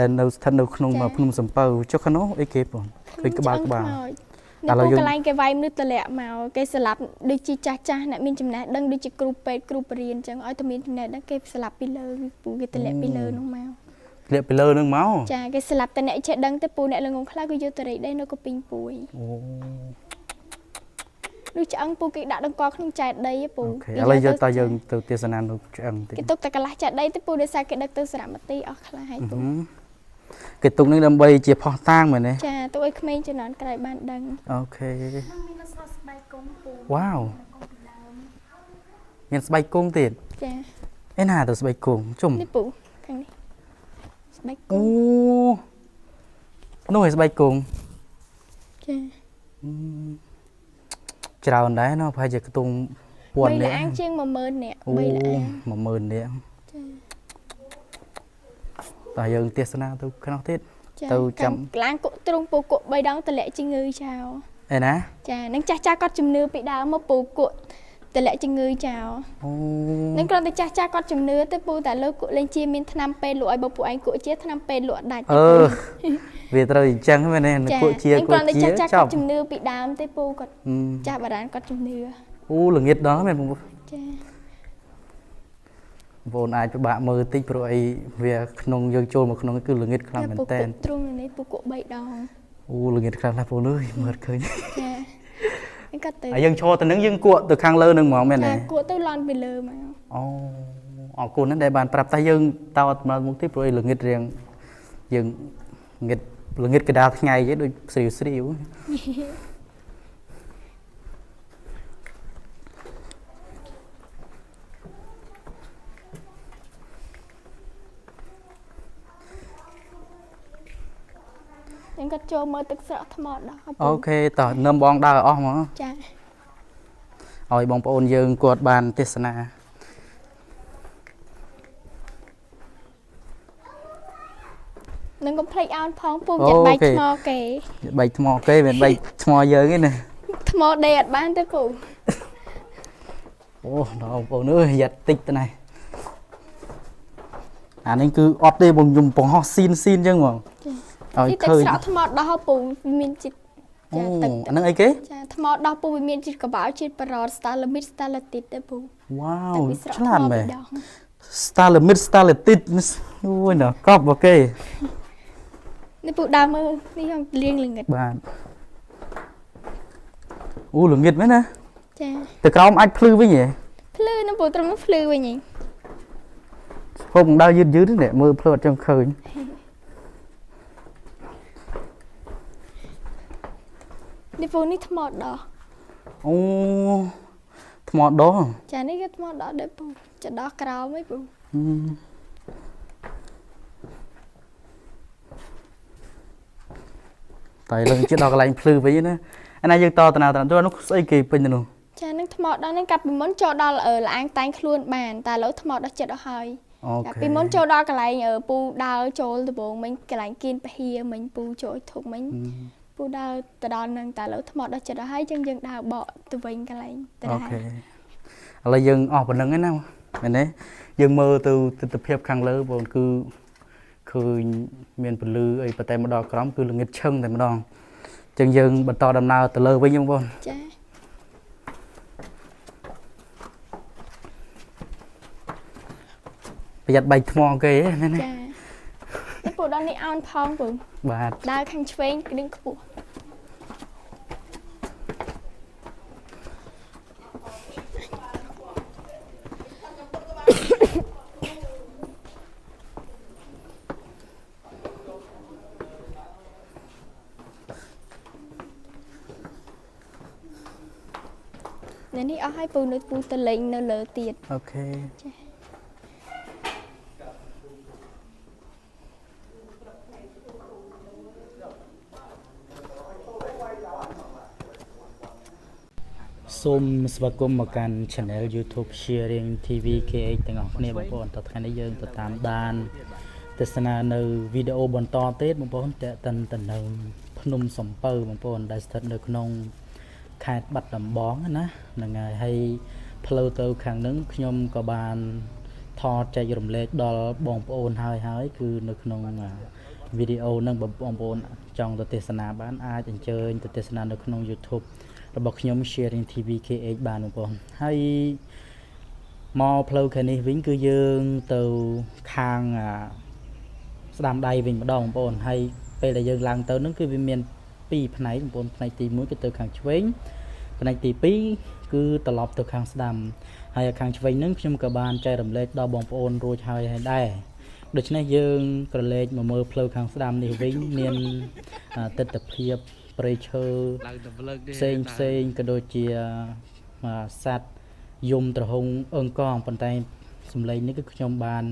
នៅក្នុងភ្នំសំពៅចុះខាងនោះអីគេបងឃើញក្បាល ឥ ឥឡូ ឡូ វ វ យើង កន្លែងគេវាយមនុស្សតម្លាក់មកគេស្លាប់ដូចជាចាស់ចាស់អ្នកមានចំណេះដឹងដូចជាគ្រូពេទ្យគ្រូបរិញ្ញាអញ្ចឹងឲ្យតែមានចំណេះដឹងគេស្លាប់ពីលើពូគេតម្លាក់ពីលើនោះមក ធ្លាក់ពីលើនឹងមក ចាគេស្លាប់តែអ្នកចេះដឹងទៅពូអ្នកល្ងងខ្លះគឺយកទៅរែកដីនៅកពីងពួយ អូ ដូចឆ្អឹងពូគេដាក់ដង្កល់ក្នុងចែកដីពូ អូខេឥឡូវយើងតើយើងទៅទេសនានៅឆ្អឹងតិច គេទុកតែកន្លះចែកដីទៅពូដោយសារគេដឹកទៅសារមន្ទីរអស់ខ្លះហើយពូ គេទុកនេះដើម្បីជាផោះតាងមែនទេ ចាទុកឲ្យក្មេងជំនាន់ក្រោយបានដឹង អូខេ មានអសរស្បែកគុំពូ វ៉ាវមានស្បែកគង់ទៀត ចា ឯណាទៅស្បែកគង់ជុំ នេះពូខាងនេះស្បែកគុំ អូនោះឯស្បែកគង់ ចា ច្រើនដែរណោះប្រហែលជាខ្ទង់ពាន់ 3 នេះ លាងជាង10000នាក់ អូ 3លាង 10000នាក់ ចា តើយើងទេសនាទៅខ្នោះទៀត ចា ទៅចាំ កលាងគក់ទ្រង់ពូគក់3ដងតម្លាក់ជំងឺចោល ឯណា ចានឹងចាស់ចាស់គាត់ជំនឿពីដើមមកពូគក់តម្លាក់ជំងឺចោល អូ នឹងគ្រាន់តែចាស់ចាស់គាត់ជំនឿទៅពូតែលើគក់លេងជាមានថ្នាំពេទ្យលក់ឲ្យបើពូឯងគក់ជាថ្នាំពេទ្យលក់ដាច់ អឺវាត្រូវអញ្ចឹងមែនទេគក់ជា នឹង គ គ្រា ក់ ន់តែ ជា ចាស់ចាស់ ច គាត់ ប់ ជំនឿពីដើមទេពូគាត់ចាស់បារាណគាត់ជំនឿ អូល្ងិតដល់មែនបងប្អូន ចា បងប្អូនអាចពិបាកមើលតិចព្រោះអីវាក្នុងយើងចូលមកក្នុងគឺល្ងិតខ្លាំងមែន ពូ តើ គក់ទ្រង់នេះពូគក់3ដង អូល្ងិតខ្លាំងណាស់បងអើយមើលឃើញ ចានេះគាត់ទៅ ហើយយើងឈរទៅនឹងយើងគក់ទៅខាងលើនឹងហ្មងមែនទេ ចាគក់ទៅឡន់ពីលើមក អូអរគុណណាស់ដែលបានប្រាប់តែយើងតើអត់មកមុខទេព្រោះអីល្ងិតរៀងយើងល្ងិតកដាលថ្ងៃទេដូចស្រីស្រីវនឹងគាត់ចូលមើលទឹកស្រក់ថ្មដោះ អូខេតោះនឹមបងដើរអស់ហ្មង ចា ឲ្យបងប្អូនយើងគាត់បានទេសនា នឹងកុំភ្លេចអោនផងពូចិត្តបែកថ្មគេ បែកថ្មគេមិនបែកថ្មយើងទេណា ថ្មដេកអត់បានទេពូ អូដល់បងប្អូនអើយយ៉ាត់តិចទៅណាអានេះគឺអត់ទេបងខ្ញុំបង្ហោះស៊ីនអញ្ចឹងហ្មងឲ្យ នេះទឹក ឃើញ ស្រក់ថ្មដោះពូមានជាតិ អូ ចាទឹក អានឹងអីគេ ចាថ្មដោះពូវាមានជាតិកបោជាតិប៉ារ៉តស្តាឡូមីតស្តាឡូទីតទេពូ វ៉ាវ ទឹកវាស្រក់ ឆ្លាត ថ្ម មែន ពីដង ស្តាឡូមីតស្តាឡូទីតអូយណាកប់អូខេ នេះពូដើរមើលនេះខ្ញុំលៀងល្ងិត បាទអូល្ងិតមែនណា ចា ទៅក្រោមអាចភ្លឺវិញហ៎ ភ្លឺនឹងពូត្រឹមនោះភ្លឺវិញហី ហូបដើរយឺតនេះមើលភ្លឺអត់ចង់ឃើញ នេះពូនេះថ្មដោះ អូថ្មដោះ ចានេះគឺថ្មដោះដែរពូចដោះក្រោមហីពូ តែឡើងជិះដល់កន្លែងភ្លឺវិញណាអាណាយើងតទៅណាទៅនោះស្អីគេពេញទៅនោះ ចានឹងថ្មដោះនេះកាប់ពីមុនចូលដល់លាងតែងខ្លួនបានតែឥឡូវថ្មដោះចិត្តអស់ហើយ អូ កាប់ ខេ ពីមុនចូលដល់កន្លែងពូដើរចូលដំបងមិញកន្លែងគៀនពហិមិញពូចូលធុកមិញព ពូដើរទៅដល់នឹងតែលើថ្មដល់ចិត្តហើយយើងដើរបកទៅវិញកន្លែងទៅដែរ អូខេឥឡូវយើងអស់ប៉ុណ្្នឹងឯណាមែនទេយើងមើលទៅទិដ្ឋភាពខាងលើបងគឺឃើញមានពលឺអីប៉ុន្តែមកដល់ក្រោមគឺល្ងិតឈឹងតែម្ដងអញ្ចឹងយើងបន្តដំណើរទៅលើវិញបងចាប្រយ័ត្នបែកថ្មគេណាណាចាតែពូដល់នេះអោនផងពូបាទដើរខាងឆ្វេងក្តឹងខ្ពស់នេះអស់ឲ្យពូនៅពូទៅលេងនៅលើទៀតអូខេចាសូមស្វាគមន៍មកកាន់ Channel YouTube Sharing TV KH ទាំងអស់គ្នាបងប្អូនតថ្ងៃនេះយើងទៅតាមដានទស្សនានៅវីដេអូបន្តទៀតបងប្អូនតេតិនទៅនៅភ្នំសំពៅបងប្អូនដែលស្ថិតនៅក្នុងខេត្តបាត់ដំបងណាហ្នឹងហើយផ្លូវទៅខាងហ្នឹងខ្ញុំក៏បានថតចែករំលែកដល់បងប្អូនហើយគឺនៅក្នុងវីដេអូហ្នឹងបងប្អូនចង់ទៅទេសនាបានអាចអញ្ជើញទៅទេសនានៅក្នុង YouTube របស់ខ្ញុំ Sharing TV KH បានបងប្អូនហើយមកផ្លូវខាងនេះវិញគឺយើងទៅខាងស្ដាំដៃវិញម្ដងបងប្អូនហើយពេលដែលយើងឡើងទៅហ្នឹងគឺវាមាន2ផ្នែកបងប្អូនផ្នែកទី1គឺទៅខាងឆ្វេងផ្នែកទី2គឺត្រឡប់ទៅខាងស្ដាំហើយខាងឆ្វេងហ្នឹងខ្ញុំក៏បានចែករំលែកដល់បងប្អូនរួចហើយដែរដូច្នេះយើងក្រឡេកមកមើលផ្លូវខាងស្ដាំនេះវិញមានទិដ្ឋភាពព្រៃឈើផ្សេងក៏ដូចជាសត្វយំត្រហុងអង្កងប៉ុន្តែសំឡេងនេះគឺខ្ញុំបាន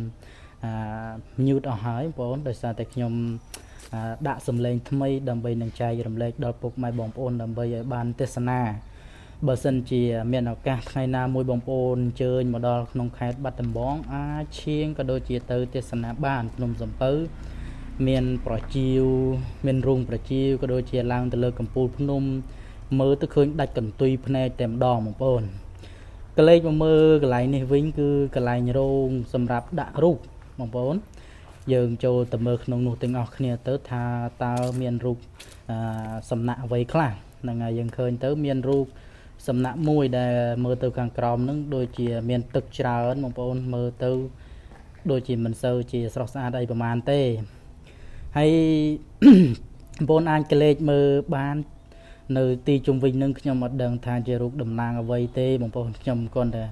mute អស់ហើយបងប្អូនដោយសារតែខ្ញុំដាក់សំឡេងថ្មីដើម្បីនឹងចែករំលែកដល់ពុកម៉ែបងប្អូនដើម្បីឲ្យបានទេសនាបើសិនជាមានឱកាសថ្ងៃណាមួយបងប្អូនអញ្ជើញមកដល់ក្នុងខេត្តបាត់ដំបងអាចឈៀងក៏ដូចជាទៅទេសនាបានភ្នំសំពៅមានប្រជាវមានរូងប្រជាវក៏ដូចជាឡើងទៅលើកំពូលភ្នំមើលទៅឃើញដាច់កន្ទុយភ្នែកតែម្ដងបងប្អូនកលេចមកមើលកន្លែងនេះវិញគឺកន្លែងរោងសម្រាប់ដាក់រូបបងប្អូនយើងចូលទៅមើលក្នុងនោះទាំងអស់គ្នាទៅថាតើមានរូបសំណាក់អ្វីខ្លះហ្នឹងហើយយើងឃើញទៅមានរូបសំណាក់មួយដែលមើលទៅខាងក្រោមហ្នឹងដូចជាមានទឹកច្រើនបងប្អូនមើលទៅដូចជាមិនសូវជាស្រស់ស្អាតអីប្រហែលទេហើយបងប្អូនអាចក្លែកមើលបាននៅទីជុំវិញនឹងខ្ញុំអត់ដឹងថាជារូបតំណាងអ្វីទេបងប្អូនខ្ញុំគ្រាន់តែ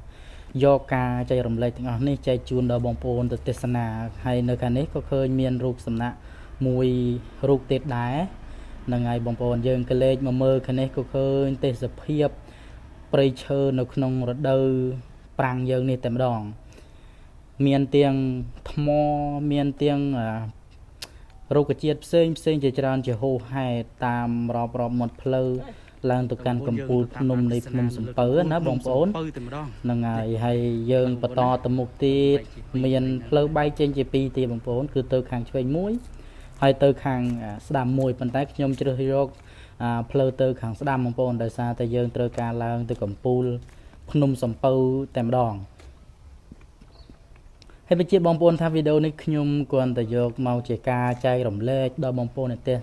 យកការចែករំលែកទាំងអស់នេះចែកជូនដល់បងប្អូនទៅទេសនាហើយនៅខាងនេះក៏ឃើញមានរូបសំណាក់មួយរូបទៀតដែរហ្នឹងហើយបងប្អូនយើងក្លែកមកមើលខាងនេះក៏ឃើញទេសភាពព្រៃឈើនៅក្នុងរដូវប្រាំងយើងនេះតែម្ដងមានទាំងថ្មមានទាំងរុក្ខជាតិផ្សេងជាច្រើនជាហូរហែតាមរាប់មាត់ផ្លូវឡើងទៅកាន់កំពូលភ្នំនៃភ្នំសំពៅណាបងប្អូនហ្នឹងហើយយើងបន្តទៅមុខទៀតមានផ្លូវបែកចេញជាពីរទៀតបងប្អូនគឺទៅខាងឆ្វេងមួយហើយទៅខាងស្ដាំមួយប៉ុន្តែខ្ញុំជ្រើសយកផ្លូវទៅខាងស្ដាំបងប្អូនដោយសារតែយើងត្រូវការឡើងទៅកំពូលភ្នំសំពៅតែម្ដងហើយបញ្ជាបងប្អូនថាវីដេអូនេះខ្ញុំគ្រាន់តែយកមកជាការចែករំលែកដល់បងប្អូនទេ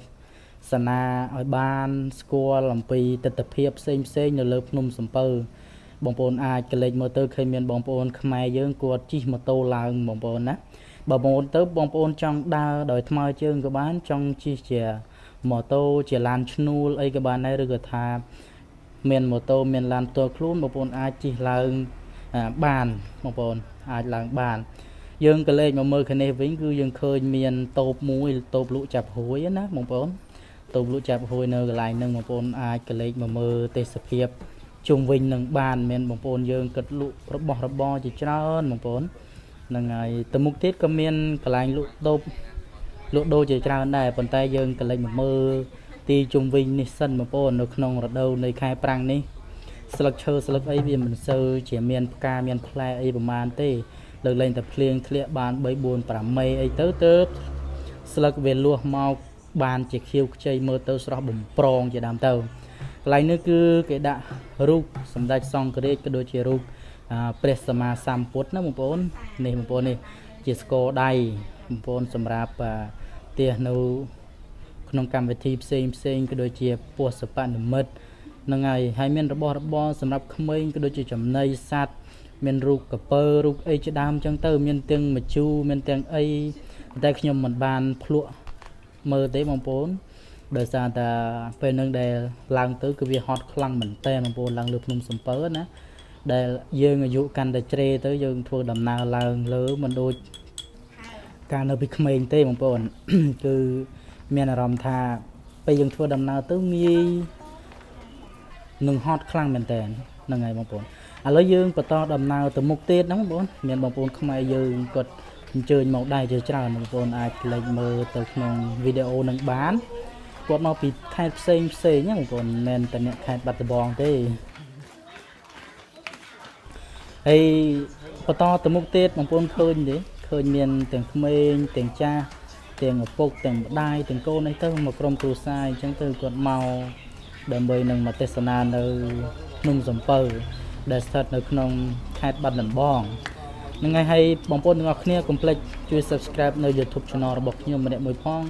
សនាឲ្យបានស្គាល់អំពីទិដ្ឋភាពផ្សេងនៅលើភ្នំសំពៅបងប្អូនអាចក្លែកមើលទៅឃើញមានបងប្អូនខ្មែរយើងគាត់ជិះម៉ូតូឡើងបងប្អូនណាបើបងប្អូនចង់ដើរដោយថ្មើរជើងក៏បានចង់ជិះជាម៉ូតូជាឡានឈ្នួលអីក៏បានដែរឬក៏ថាមានម៉ូតូមានឡានផ្ទាល់ខ្លួនបងប្អូនអាចជិះឡើងបានបងប្អូនអាចឡើងបានយើងក៏លេខមកមើលខាងនេះវិញគឺយើងឃើញមានតូបមួយតូបលក់ចាប់ហួយណាបងប្អូនតូបលក់ចាប់ហួយនៅកន្លែងហ្នឹងបងប្អូនអាចក៏លេខមកមើលទេសភាពជុំវិញនឹងបានមានបងប្អូនយើងគិតលក់របស់របរជាច្រើនបងប្អូនហ្នឹងហើយទៅមុខទៀតក៏មានកន្លែងលក់ដូរជាច្រើនដែរប៉ុន្តែយើងក៏លេខមកមើលទីជុំវិញនេះសិនបងប្អូននៅក្នុងរដូវនៃខែប្រាំងនេះស្លឹកឈើស្លឹកអីវាមិនសូវជាមានផ្កាមានផ្លែអីប្រហែលទេលើកលែងតែភ្លៀងធ្លាក់បាន3 4 5 មេអីទៅស្លឹកវាលួសមក បានជាខៀវខ្ចីមើលទៅស្រស់បំប្រងជាដើមទៅកន្លែងនេះគឺគេដាក់រូបសម្ដេចសង្ឃរាជក៏ដូចជារូបព្រះសម្មាសម្ពុទ្ធណាបងប្អូននេះបងប្អូននេះជាស្គរដៃបងប្អូនសម្រាប់ផ្ទះនៅក្នុងកម្មវិធីផ្សេងក៏ដូចជាពុស្សបនិមិត្តហ្នឹងហើយមានរបស់របរសម្រាប់ក្មេងក៏ដូចជាចំណីសត្វមានរូបកពើរូបអីជាដើមអញ្ចឹងទៅមានទាំងមជូរមានទាំងអីតែខ្ញុំមិនបានភ្លក់មើលទេបងប្អូនដោយសារតែពេលនឹងដែលឡើងទៅគឺវាហត់ខ្លាំងមែនតើបងប្អូនឡើងលើភ្នំសំពៅណាដែលយើងអាយុកាន់តែជ្រេទៅយើងធ្វើដំណើរឡើងលើមិនដូចការនៅពីក្មេងទេបងប្អូន គឺមានអារម្មណ៍ថាពេលយើងធ្វើដំណើរទៅងាយនឹងហត់ខ្លាំងមែនតើហ្នឹងហើយបងប្អូនឥឡូវយើងបន្តដំណើរទៅមុខទៀតហ្នឹងបងប្អូនមានបងប្អូនខ្មែរយើងគាត់អញ្ជើញមកដែរជាច្រើនបងប្អូនអាចក្លែកមើលទៅក្នុងវីដេអូនឹងបានគាត់មកពីខេត្តផ្សេងណាបងប្អូនមិនមែនតែអ្នកខេត្តបាត់ដំបងទេហើយបន្តទៅមុខទៀតបងប្អូនឃើញទេឃើញមានទាំងក្មេងទាំងចាស់ទាំងឪពុកទាំងម្ដាយទាំងកូនអីទៅមកក្រុមគ្រួសារអញ្ចឹងទៅគាត់មកដើម្បីនឹងមកទេសនានៅភ្នំសំពៅដែលស្ថិតនៅក្នុងខេត្តបាត់ដំបងហ្នឹងហើយបងប្អូនទាំងអស់គ្នាកុំភ្លេចជួយ Subscribe នៅ YouTube Channel របស់ខ្ញុំម្នាក់មួយផង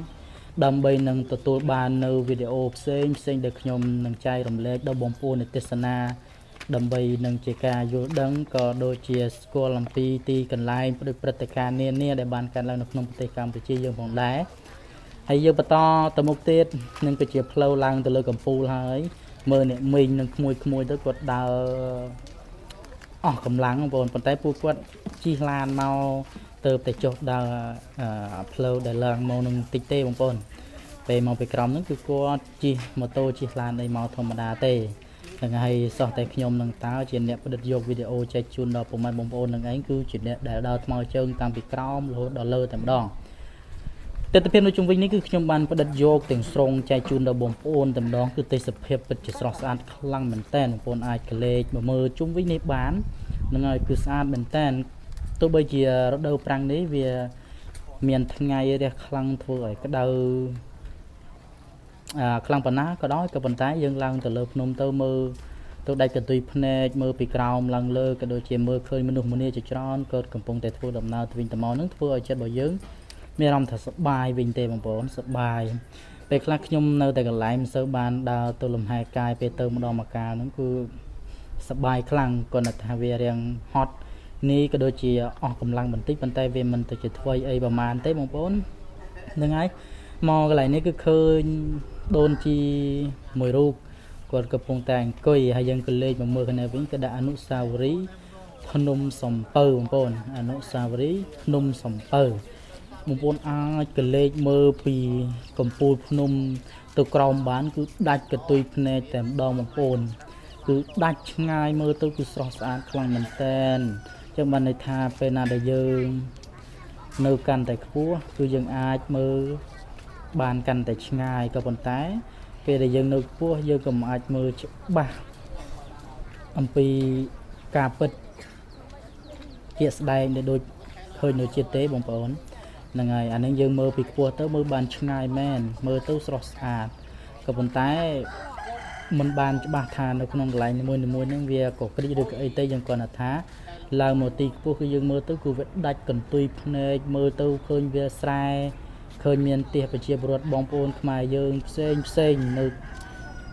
ដើម្បីនឹងទទួលបាននៅវីដេអូផ្សេងដែលខ្ញុំនឹងចែករំលែកដល់បងប្អូននៅទេសនាដើម្បីនឹងជាការយល់ដឹងក៏ដូចជាស្គាល់អំពីទីកន្លែងព្រឹត្តិការណ៍នានាដែលបានកើតឡើងនៅក្នុងប្រទេសកម្ពុជាយើងផងដែរហើយយើងបន្តទៅមុខទៀតនឹងក៏ជាផ្លូវឡើងទៅលើកំពូលហើយមើលអ្នកមីងនឹងក្មួយទៅគាត់ដើរអស់កម្លាំងបងប្អូនប៉ុន្តែពួកគាត់ជិះឡានមកទៅតែចុះដល់ផ្លូវដែលឡើងមកនឹងតិចទេបងប្អូនពេលមកពីក្រោមហ្នឹងគឺគាត់ជិះម៉ូតូជិះឡានអីមកធម្មតាទេហ្នឹងហើយសោះតែខ្ញុំនឹងតើជាអ្នកផ្ដិតយកវីដេអូចែកជូនដល់ពុកម៉ែបងប្អូននឹងឯងគឺជាអ្នកដែលដើរថ្មើរជើងតាំងពីក្រោមរហូតដល់លើតែម្ដងទស្សនវិជ្ជានៅជុំវិញនេះគឺខ្ញុំបានផ្ដិតយកទាំងស្រុងចែកជូនដល់បងប្អូនតែម្ដងគឺទេសភាពពិតជាស្រស់ស្អាតខ្លាំងមែនតើបងប្អូនអាចក្លែកមកមើលជុំវិញនេះបានហ្នឹងហើយគឺស្អាតមែនតើទោះបីជារដូវប្រាំងនេះវាមានថ្ងៃរះខ្លាំងធ្វើឲ្យក្តៅខ្លាំងប៉ុណ្ណាក៏ដោយក៏ប៉ុន្តែយើងឡើងទៅលើភ្នំទៅមើលទៅដាច់កន្ទុយភ្នែកមើលពីក្រោមឡើងលើក៏ដូចជាមើលឃើញមនុស្សម្នាជាច្រើនក៏កំពុងតែធ្វើដំណើរទៅវិញទៅមកហ្នឹងធ្វើឲ្យចិត្តរបស់យើងមានអារម្មណ៍ថាសប្បាយវិញទេបងប្អូនសប្បាយពេលខ្លះខ្ញុំនៅតែកន្លែងមិនសូវបានដើរទៅលំហែកាយពេលទៅម្ដងមកកាលហ្នឹងគឺសប្បាយខ្លាំងគាត់ថាវារៀងហត់នេះក៏ដូចជាអស់កម្លាំងបន្តិចប៉ុន្តែវាមិនទៅជាធ្វើអីប្រហែលទេបងប្អូនហ្នឹងហើយមកកន្លែងនេះគឺឃើញដូនជីមួយរូបគាត់កំពុងតែអង្គុយហើយយើងក៏លេចមកមើលខាងនេះវិញក៏ដាក់អនុស្សាវរីយ៍ភ្នំសំពៅបងប្អូនអនុស្សាវរីយ៍ភ្នំសំពៅបងប្អូនអាចក៏លេចមើលពីកំពូលភ្នំទៅក្រោមបានគឺដាច់កន្ទុយភ្នែកតែម្ដងបងប្អូនគឺដាច់ឆ្ងាយមើលទៅគឺស្រស់ស្អាតខ្លាំងមែនតើចឹងបានន័យថាពេលណាដែលយើងនៅកាន់តែខ្ពស់គឺយើងអាចមើលបានកាន់តែឆ្ងាយក៏ប៉ុន្តែពេលដែលយើងនៅខ្ពស់យើងក៏មិនអាចមើលច្បាស់អំពីការពិតជាក់ស្ដែងដែលដូចឃើញនៅជាតិទេបងប្អូនហ្នឹងហើយអានេះយើងមើលពីខ្ពស់ទៅមើលបានឆ្ងាយមែនមើលទៅស្រស់ស្អាតក៏ប៉ុន្តែមិនបានច្បាស់ថានៅក្នុងកន្លែងនីមួយៗហ្នឹងវាក៏ក្រិចឬក៏អីទេយើងគ្រាន់តែថាឡើងមកទីខ្ពស់គឺយើងមើលទៅគឺវាដាច់កន្ទុយភ្នែកមើលទៅឃើញវាស្រែឃើញមានផ្ទះប្រជាពលរដ្ឋបងប្អូនខ្មែរយើងផ្សេងនៅ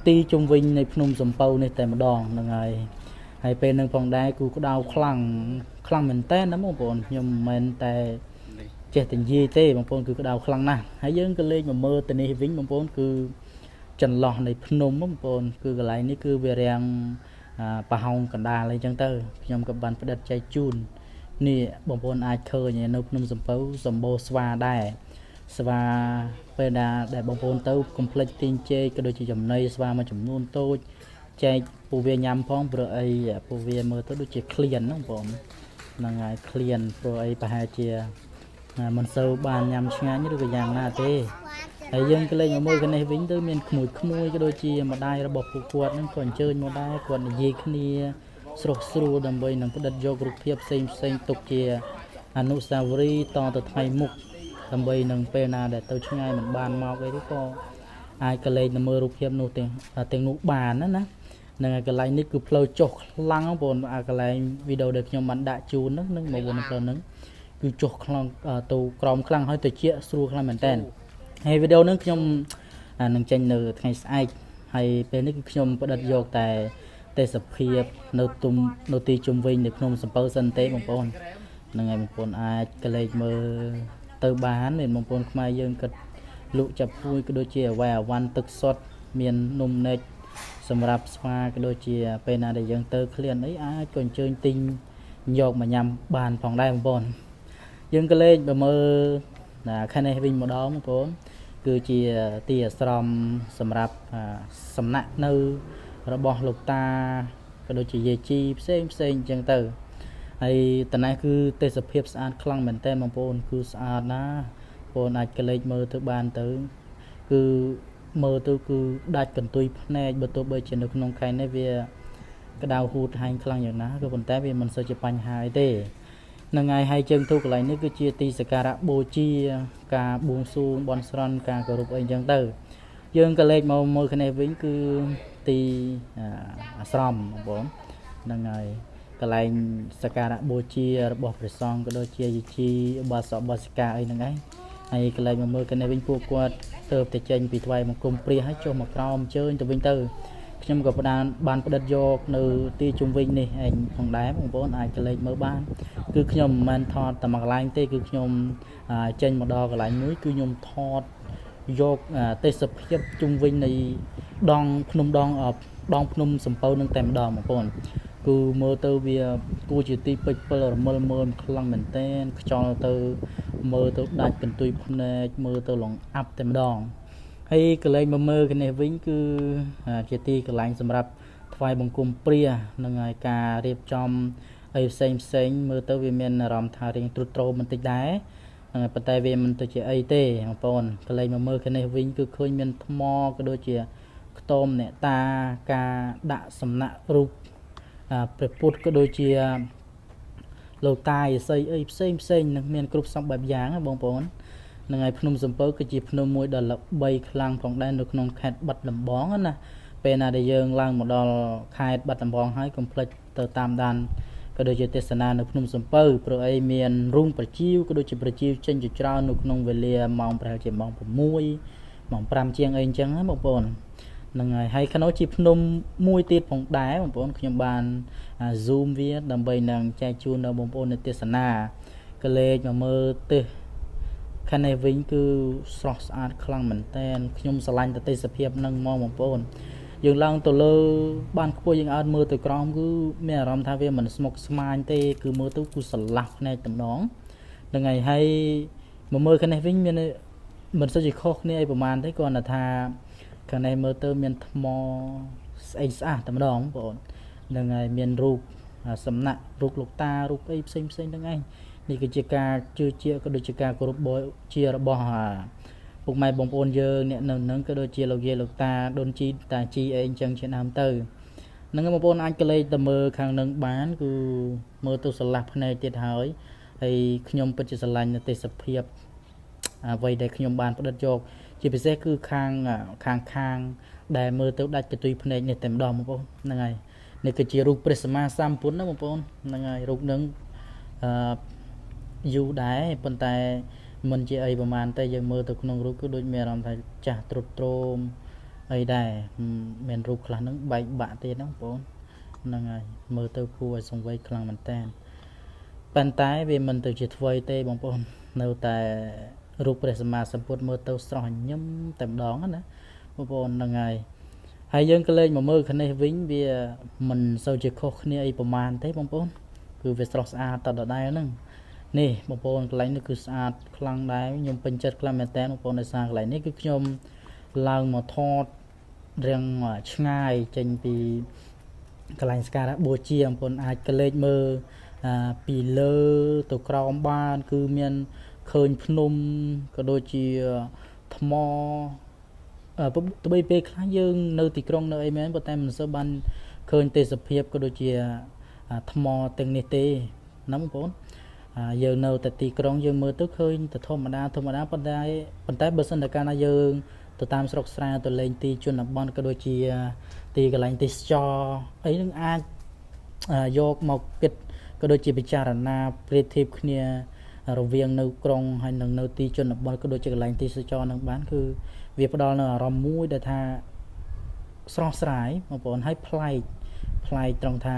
ទីជុំវិញនៃភ្នំសំពៅនេះតែម្ដងហ្នឹងហើយពេលនឹងផងដែរគឺក្តៅខ្លាំងមែនតើណាបងប្អូនខ្ញុំមិនមែនតែចេះតែនិយាយទេបងប្អូនគឺក្តៅខ្លាំងណាស់ហើយយើងក៏លេងមកមើលទៅនេះវិញបងប្អូនគឺចន្លោះនៃភ្នំបងប្អូនគឺកន្លែងនេះគឺវារាំងប្រហោងកណ្ដាលអីចឹងទៅខ្ញុំក៏បានផ្ដិតចែកជូននេះបងប្អូនអាចឃើញនៅភ្នំសំពៅសម្បូរស្វាដែរស្វាពេលដែលបងប្អូនទៅកុំភ្លេចទាញជែកក៏ដូចជាចំណីស្វាមួយចំនួនតូចចែកពួកវាញ៉ាំផងព្រោះអីពួកវាមើលទៅដូចជាឃ្លានហ្នឹងបងហ្នឹងហើយឃ្លានព្រោះអីប្រហែលជាមិនសូវបានញ៉ាំឆ្ងាញ់ឬក៏យ៉ាងណាទេហើយយើងក៏លេងមកមើលគ្នាវិញទៅមានក្មួយក៏ដូចជាម្ដាយរបស់ពួកគាត់ហ្នឹងក៏អញ្ជើញមកដែរគាត់និយាយគ្នាស្រស់ស្រួលដើម្បីនឹងផ្ដិតយករូបភាពផ្សេងទុកជាអនុស្សាវរីយ៍តទៅថ្ងៃមុខ Tầm bây nâng bê nà để tao chứ ngay mình bàn mọc ấy có ai cái lấy nó mơ rụp hiệp nụ tiếng nụ bàn đó ná nâng cái lấy ní cứ plâu chọc lăng á bồn cái lấy video được nhóm bạn đã chú nâng nâng một bồn plâu nâng cứ chọc lăng tù crom lăng hơi tùy chia xua lăng mình tên hay video nâng nhóm nâng chênh nửa ngày ai hay bên ní cứ nhóm bắt đặt dọc tại tê sập hiệp nô tì chung vinh được nhóm sập bơ dân tế một bồn nâng ngày một bồn ai cái lấy mơ từ bán nên một bồn mai dương cất lụ chập vui cái đôi chia vàวันตึกสด miền nôm nết สำหรับ spa cái đôi chia bên này để dân tư client ấy ai còn chơi tinh nhột mà nhằm bàn phòng đây một bồn dân cái lên bờ mơ là khai này vinh một đó một bồn cứ chia tia sầm สำหรับ สำนัก nơi របស់ លោកតា cái đôi chia យាយជី ផ្សេង ចឹងទៅ ហើយតើណាគឺទេសភាពស្អាតខ្លាំងមែនតើបងប្អូនគឺស្អាតណាស់បងអាចក្លែកមើលទៅបានទៅគឺមើលទៅគឺដាច់កន្ទុយភ្នែកបើទោះបីជានៅក្នុងខែនេះវាក្តៅហួតហែងខ្លាំងយ៉ាងណាក៏ប៉ុន្តែវាមិនសូវជាបញ្ហាអីទេនឹងហើយជើងទូកន្លែងនេះគឺជាទីសក្ការៈបូជាការបួងសួងបន់ស្រន់ការគោរពអីចឹងទៅយើងក៏លេខមកមើលគ្នាវិញគឺទីអាស្រមបងប្អូននឹងហើយកន្លែងសក្ការៈបូជារបស់ព្រះសង្ឃក៏ដូចជាយាយជីបាសកបាសិកាអីហ្នឹងឯងហើយកន្លែងមកមើលគ្នាវិញពួកគាត់ទៅតែចេញពីថ្វាយបង្គំព្រះហើយចុះមកក្រោមអញ្ជើញទៅវិញទៅខ្ញុំក៏បានផ្ដិតយកនៅទីជុំវិញនេះឯងផងដែរបងប្អូនអាចកន្លែងមើលបានគឺខ្ញុំមិនមែនថតតែមួយកន្លែងទេគឺខ្ញុំចេញមកដល់កន្លែងមួយគឺខ្ញុំថតយកទេសភាពជុំវិញនៃដងភ្នំភ្នំសំពៅនឹងតែម្ដងបងប្អូនគឺមើលទៅវាគួរជាទីពេជ្រពិលរមិលមើលខ្លាំងមែនតើខ្យល់ទៅមើលទៅដាច់កន្ទុយភ្នែកមើលទៅឡងអាប់តែម្ដងហើយកន្លែងមកមើលគ្នាវិញគឺជាទីកន្លែងសម្រាប់ថ្វាយបង្គំព្រះនឹងហើយការរៀបចំអីផ្សេងមើលទៅវាមានអារម្មណ៍ថារៀងទ្រុឌទ្រោមបន្តិចដែរប៉ុន្តែវាមិនទៅជាអីទេបងប្អូនកន្លែងមកមើលគ្នាវិញគឺឃើញមានថ្មក៏ដូចជាខ្ទមអ្នកតាការដាក់សំណាក់រូបព្រះពុទ្ធក៏ដូចជាលោកតាយសីអីផ្សេងនឹងមានគ្រប់សពបែបយ៉ាងបងប្អូននឹងហើយភ្នំសំពៅគឺជាភ្នំមួយដ៏ល្បីខ្លាំងផងដែរនៅក្នុងខេត្តបាត់ដំបងណាពេលណាដែលយើងឡើងមកដល់ខេត្តបាត់ដំបងហើយកុំភ្លេចទៅតាមដានក៏ដូចជាទេសនានៅភ្នំសំពៅព្រោះអីមានរូងប្រជាវក៏ដូចជាប្រជាវចេញជាច្រើននៅក្នុងវេលាម៉ោងប្រហែលជាម៉ោង6ម៉ោង5ជាងអីអញ្ចឹងណាបងប្អូននឹងហើយក្នុងជាភ្នំមួយទៀតផងដែរបងប្អូនខ្ញុំបាន zoom វាដើម្បីនឹងចែកជូនដល់បងប្អូននៅទេសនាក៏លេខមកមើលទេសខាងនេះវិញគឺស្រស់ស្អាតខ្លាំងមែនតើខ្ញុំស្រឡាញ់ទៅទេសភាពនឹងមកបងប្អូនយើងឡើងទៅលើបានខ្ពស់យើងអត់មើលទៅក្រោមគឺមានអារម្មណ៍ថាវាមិនស្មុគស្មាញទេគឺមើលទៅគឺស្រឡះភ្នែកតែម្ដងនឹងហើយមកមើលខាងនេះវិញមានមិនសូវជាខុសគ្នាអីប្រហែលទេគ្រាន់តែថាខាងនេះមើលទៅមានថ្មស្អីស្អាតតែម្ដងបងប្អូននឹងហើយមានរូបសំណាក់រូបលោកតារូបអីផ្សេងហ្នឹងឯងនេះគឺជាការជឿជាក់ក៏ដូចជាការគោរពបូជារបស់ពុកម៉ែបងប្អូនយើងអ្នកនៅនឹងក៏ដូចជាលោកយាយលោកតាដូនជីតាជីអីអញ្ចឹងជាដើមទៅហ្នឹងបងប្អូនអាចកលេចទៅមើលខាងនឹងបានគឺមើលទៅស្រឡះភ្នែកទៀតហើយខ្ញុំពិតជាស្រឡាញ់នៅទេសភាពអ្វីដែលខ្ញុំបានផ្ដិតយកជាពិសេសគឺខាងដែលមើលទៅដាច់កន្ទុយភ្នែកនេះតែម្ដងបងប្អូនហ្នឹងហើយនេះគឺជារូបព្រះសម្មាសម្ពុទ្ធណាបងប្អូនហ្នឹងហើយរូបនឹងយូរដែរប៉ុន្តែមិនជាអីប្រហែលតែយើងមើលទៅក្នុងរូបគឺដូចមានអារម្មណ៍ថាចាស់ទ្រុឌទ្រោមអីដែរមានរូបខ្លះហ្នឹងបែកបាក់ទៀតហ្នឹងបងប្អូនហ្នឹងហើយមើលទៅគួរឲ្យសង្វេគខ្លាំងមែនតើប៉ុន្តែវាមិនទៅជាថ្វីទេបងប្អូននៅតែរូបព្រះសម្មាសម្ពុទ្ធមើលទៅស្រស់ញឹមតែម្ដងណាបងប្អូនហ្នឹងហើយយើងក៏លេចមកមើលខាងនេះវិញវាមិនសូវជាខុសគ្នាអីប្រហែលទេបងប្អូនគឺវាស្រស់ស្អាតតដដែលហ្នឹងនេះបងប្អូនកន្លែងនេះគឺស្អាតខ្លាំងដែរខ្ញុំពេញចិត្តខ្លាំងមែនតើបងប្អូនដោយសារកន្លែងនេះគឺខ្ញុំឡើងមកថតរៀងឆ្ងាយចេញពីកន្លែងសក្ការៈបូជាបងប្អូនអាចកលេចមើលពីលើទៅក្រោមបានគឺមានឃើញភ្នំក៏ដូចជាថ្មទៅបីពេលខ្លះយើងនៅទីក្រុងនៅអីមែនប៉ុន្តែមិនសូវបានឃើញទេសភាពក៏ដូចជាថ្មទាំងនេះទេណាបងប្អូន យើងនៅតែទីក្រុងយើងមើលទៅឃើញតែធម្មតាប៉ុន្តែបើសិនតែកាលណាយើងទៅតាមស្រុកស្រែទៅលេងទីជនបទក៏ដូចជាទីកន្លែងទេសចរអីនឹងអាចយកមកគិតក៏ដូចជាពិចារណាប្រៀបធៀបគ្នារវាងនៅក្រុងហើយនិងនៅទីជនបទក៏ដូចជាកន្លែងទេសចរនឹងបានគឺវាផ្ដល់នូវអារម្មណ៍មួយដែលថាស្រស់ស្រាយបងប្អូនហើយប្លែកត្រង់ថា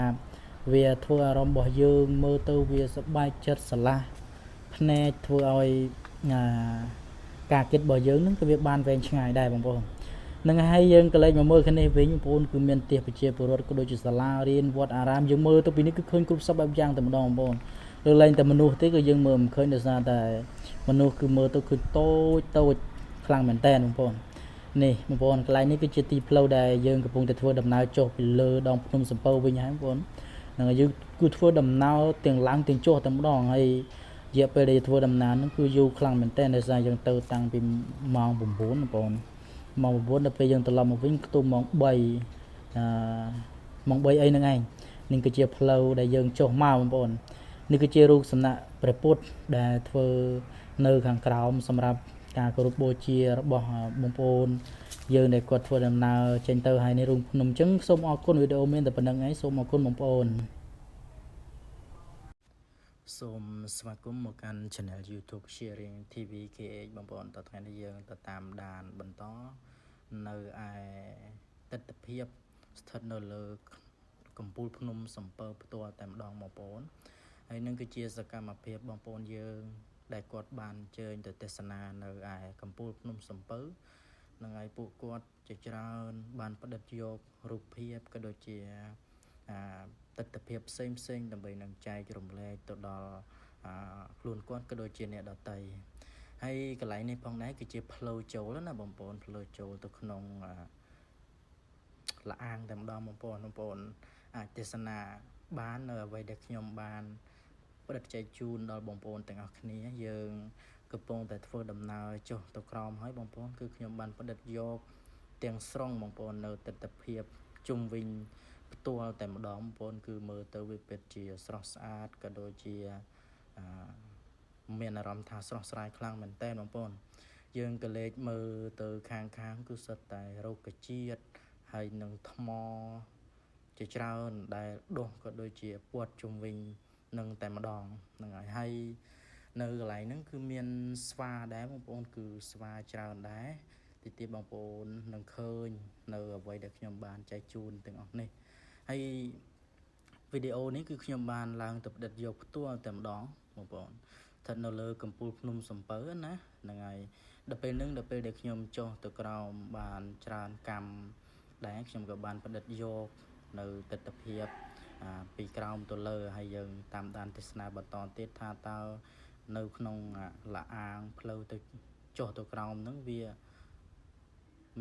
វាធ្វើអារម្មណ៍របស់យើងមើលទៅវាសប្បាយចិត្តស្រឡះភ្នែកធ្វើឲ្យការគិតរបស់យើងនឹងក៏វាបានវែងឆ្ងាយដែរបងប្អូននឹងហើយយើងក៏លេចមកមើលគ្នាវិញបងប្អូនគឺមានផ្ទះប្រជាពលរដ្ឋក៏ដូចជាសាលារៀនវត្តអារាមយើងមើលទៅពីនេះគឺឃើញគ្រប់សពបែបយ៉ាងតែម្ដងបងប្អូនលើលែងតែមនុស្សទេក៏យើងមើលមិនឃើញដោយសារតែមនុស្សគឺមើលទៅគឺតូចខ្លាំងមែនតើបងប្អូននេះបងប្អូនកន្លែងនេះគឺជាទីផ្លូវដែលយើងកំពុងតែធ្វើដំណើរចុះពីលើដងភ្នំសំពៅវិញហើយបងប្អូនហ្នឹងហើយយើងគឺធ្វើដំណើរទាំងឡើងទាំងចុះតែម្ដងហើយរយៈពេលដែលធ្វើដំណើរហ្នឹងគឺយូរខ្លាំងមែនតើដោយសារយើងទៅតាំងពីម៉ោង9បងប្អូនម៉ោង9ដល់ពេលយើងត្រឡប់មកវិញខ្ទង់ម៉ោង3ម៉ោង3អីហ្នឹងឯងនេះគឺជាផ្លូវដែលយើងចុះមកបងប្អូននេះគឺជារូបសំណាកព្រះពុទ្ធដែលធ្វើនៅខាងក្រោមសម្រាប់ការគោរពបូជារបស់បងប្អូនយើងដែលគាត់ធ្វើដំណើរចេញទៅហើយនេះរូងភ្នំអញ្ចឹងសូមអរគុណវីដេអូមានតែប៉ុណ្្នឹងឯងសូមអរគុណបងប្អូនសូមស្វាគមន៍មកកាន់ Channel YouTube Sharing TV KH បងប្អូនតថ្ងៃនេះយើងទៅតាមដានបន្តនៅឯទិដ្ឋភាពស្ថិតនៅលើកំពូលភ្នំសំពៅផ្ទាល់តែម្ដងបងប្អូនហើយនឹងគឺជាសកម្មភាពបងប្អូនយើងដែលគាត់បានអញ្ជើញទៅទស្សនានៅឯកំពូលភ្នំសំពៅនឹងឲ្យពួកគាត់ជាច្រើនបានផ្ដិតយករូបភាពក៏ដូចជាទិដ្ឋភាពផ្សេងដើម្បីនឹងចែករំលែកទៅដល់ខ្លួនគាត់ក៏ដូចជាអ្នកដទៃហើយកន្លែងនេះផងដែរគឺជាផ្លូវចូលណាបងប្អូនផ្លូវចូលទៅក្នុងលអាងតែម្ដងបងប្អូនអាចទេសនាបាននៅអ្វីដែលខ្ញុំបានផ្ដិតចែកជូនដល់បងប្អូនទាំងអស់គ្នាយើងកំពុងតែធ្វើដំណើរចុះទៅក្រោមហើយបងប្អូនគឺខ្ញុំបានផ្ដិតយកទាំងស្រុងបងប្អូននៅទិដ្ឋភាពជុំវិញផ្ទាល់តែម្ដងបងប្អូនគឺមើលទៅវាពិតជាស្រស់ស្អាតក៏ដូចជាមានអារម្មណ៍ថាស្រស់ស្រាយខ្លាំងមែនតើបងប្អូនយើងក៏លេចមើលទៅខាងគឺសុទ្ធតែរុក្ខជាតិហើយនឹងថ្មជាច្រើនដែលដុះក៏ដូចជាព័ទ្ធជុំវិញនឹងតែម្ដងហ្នឹងហើយនៅកន្លែងហ្នឹងគឺមានស្វាដែរបងប្អូនគឺស្វាច្រើនដែរទីបងប្អូននឹងឃើញនៅអ្វីដែលខ្ញុំបានចែកជូនទាំងអស់នេះហើយវីដេអូនេះគឺខ្ញុំបានឡើងទៅផ្ដិតយកផ្ទាល់តែម្ដងបងប្អូនស្ថិតនៅលើកំពូលភ្នំសំពៅណាហ្នឹងហើយដល់ពេលដែលខ្ញុំចុះទៅក្រោមបានច្រើនកម្មដែរខ្ញុំក៏បានផ្ដិតយកនៅទិដ្ឋភាពពីក្រោមទៅលើហើយយើងតាមដានទេសនាបន្តទៀតថាតើនៅក្នុងលអាងផ្លូវទៅចុះទៅក្រោមហ្នឹងវា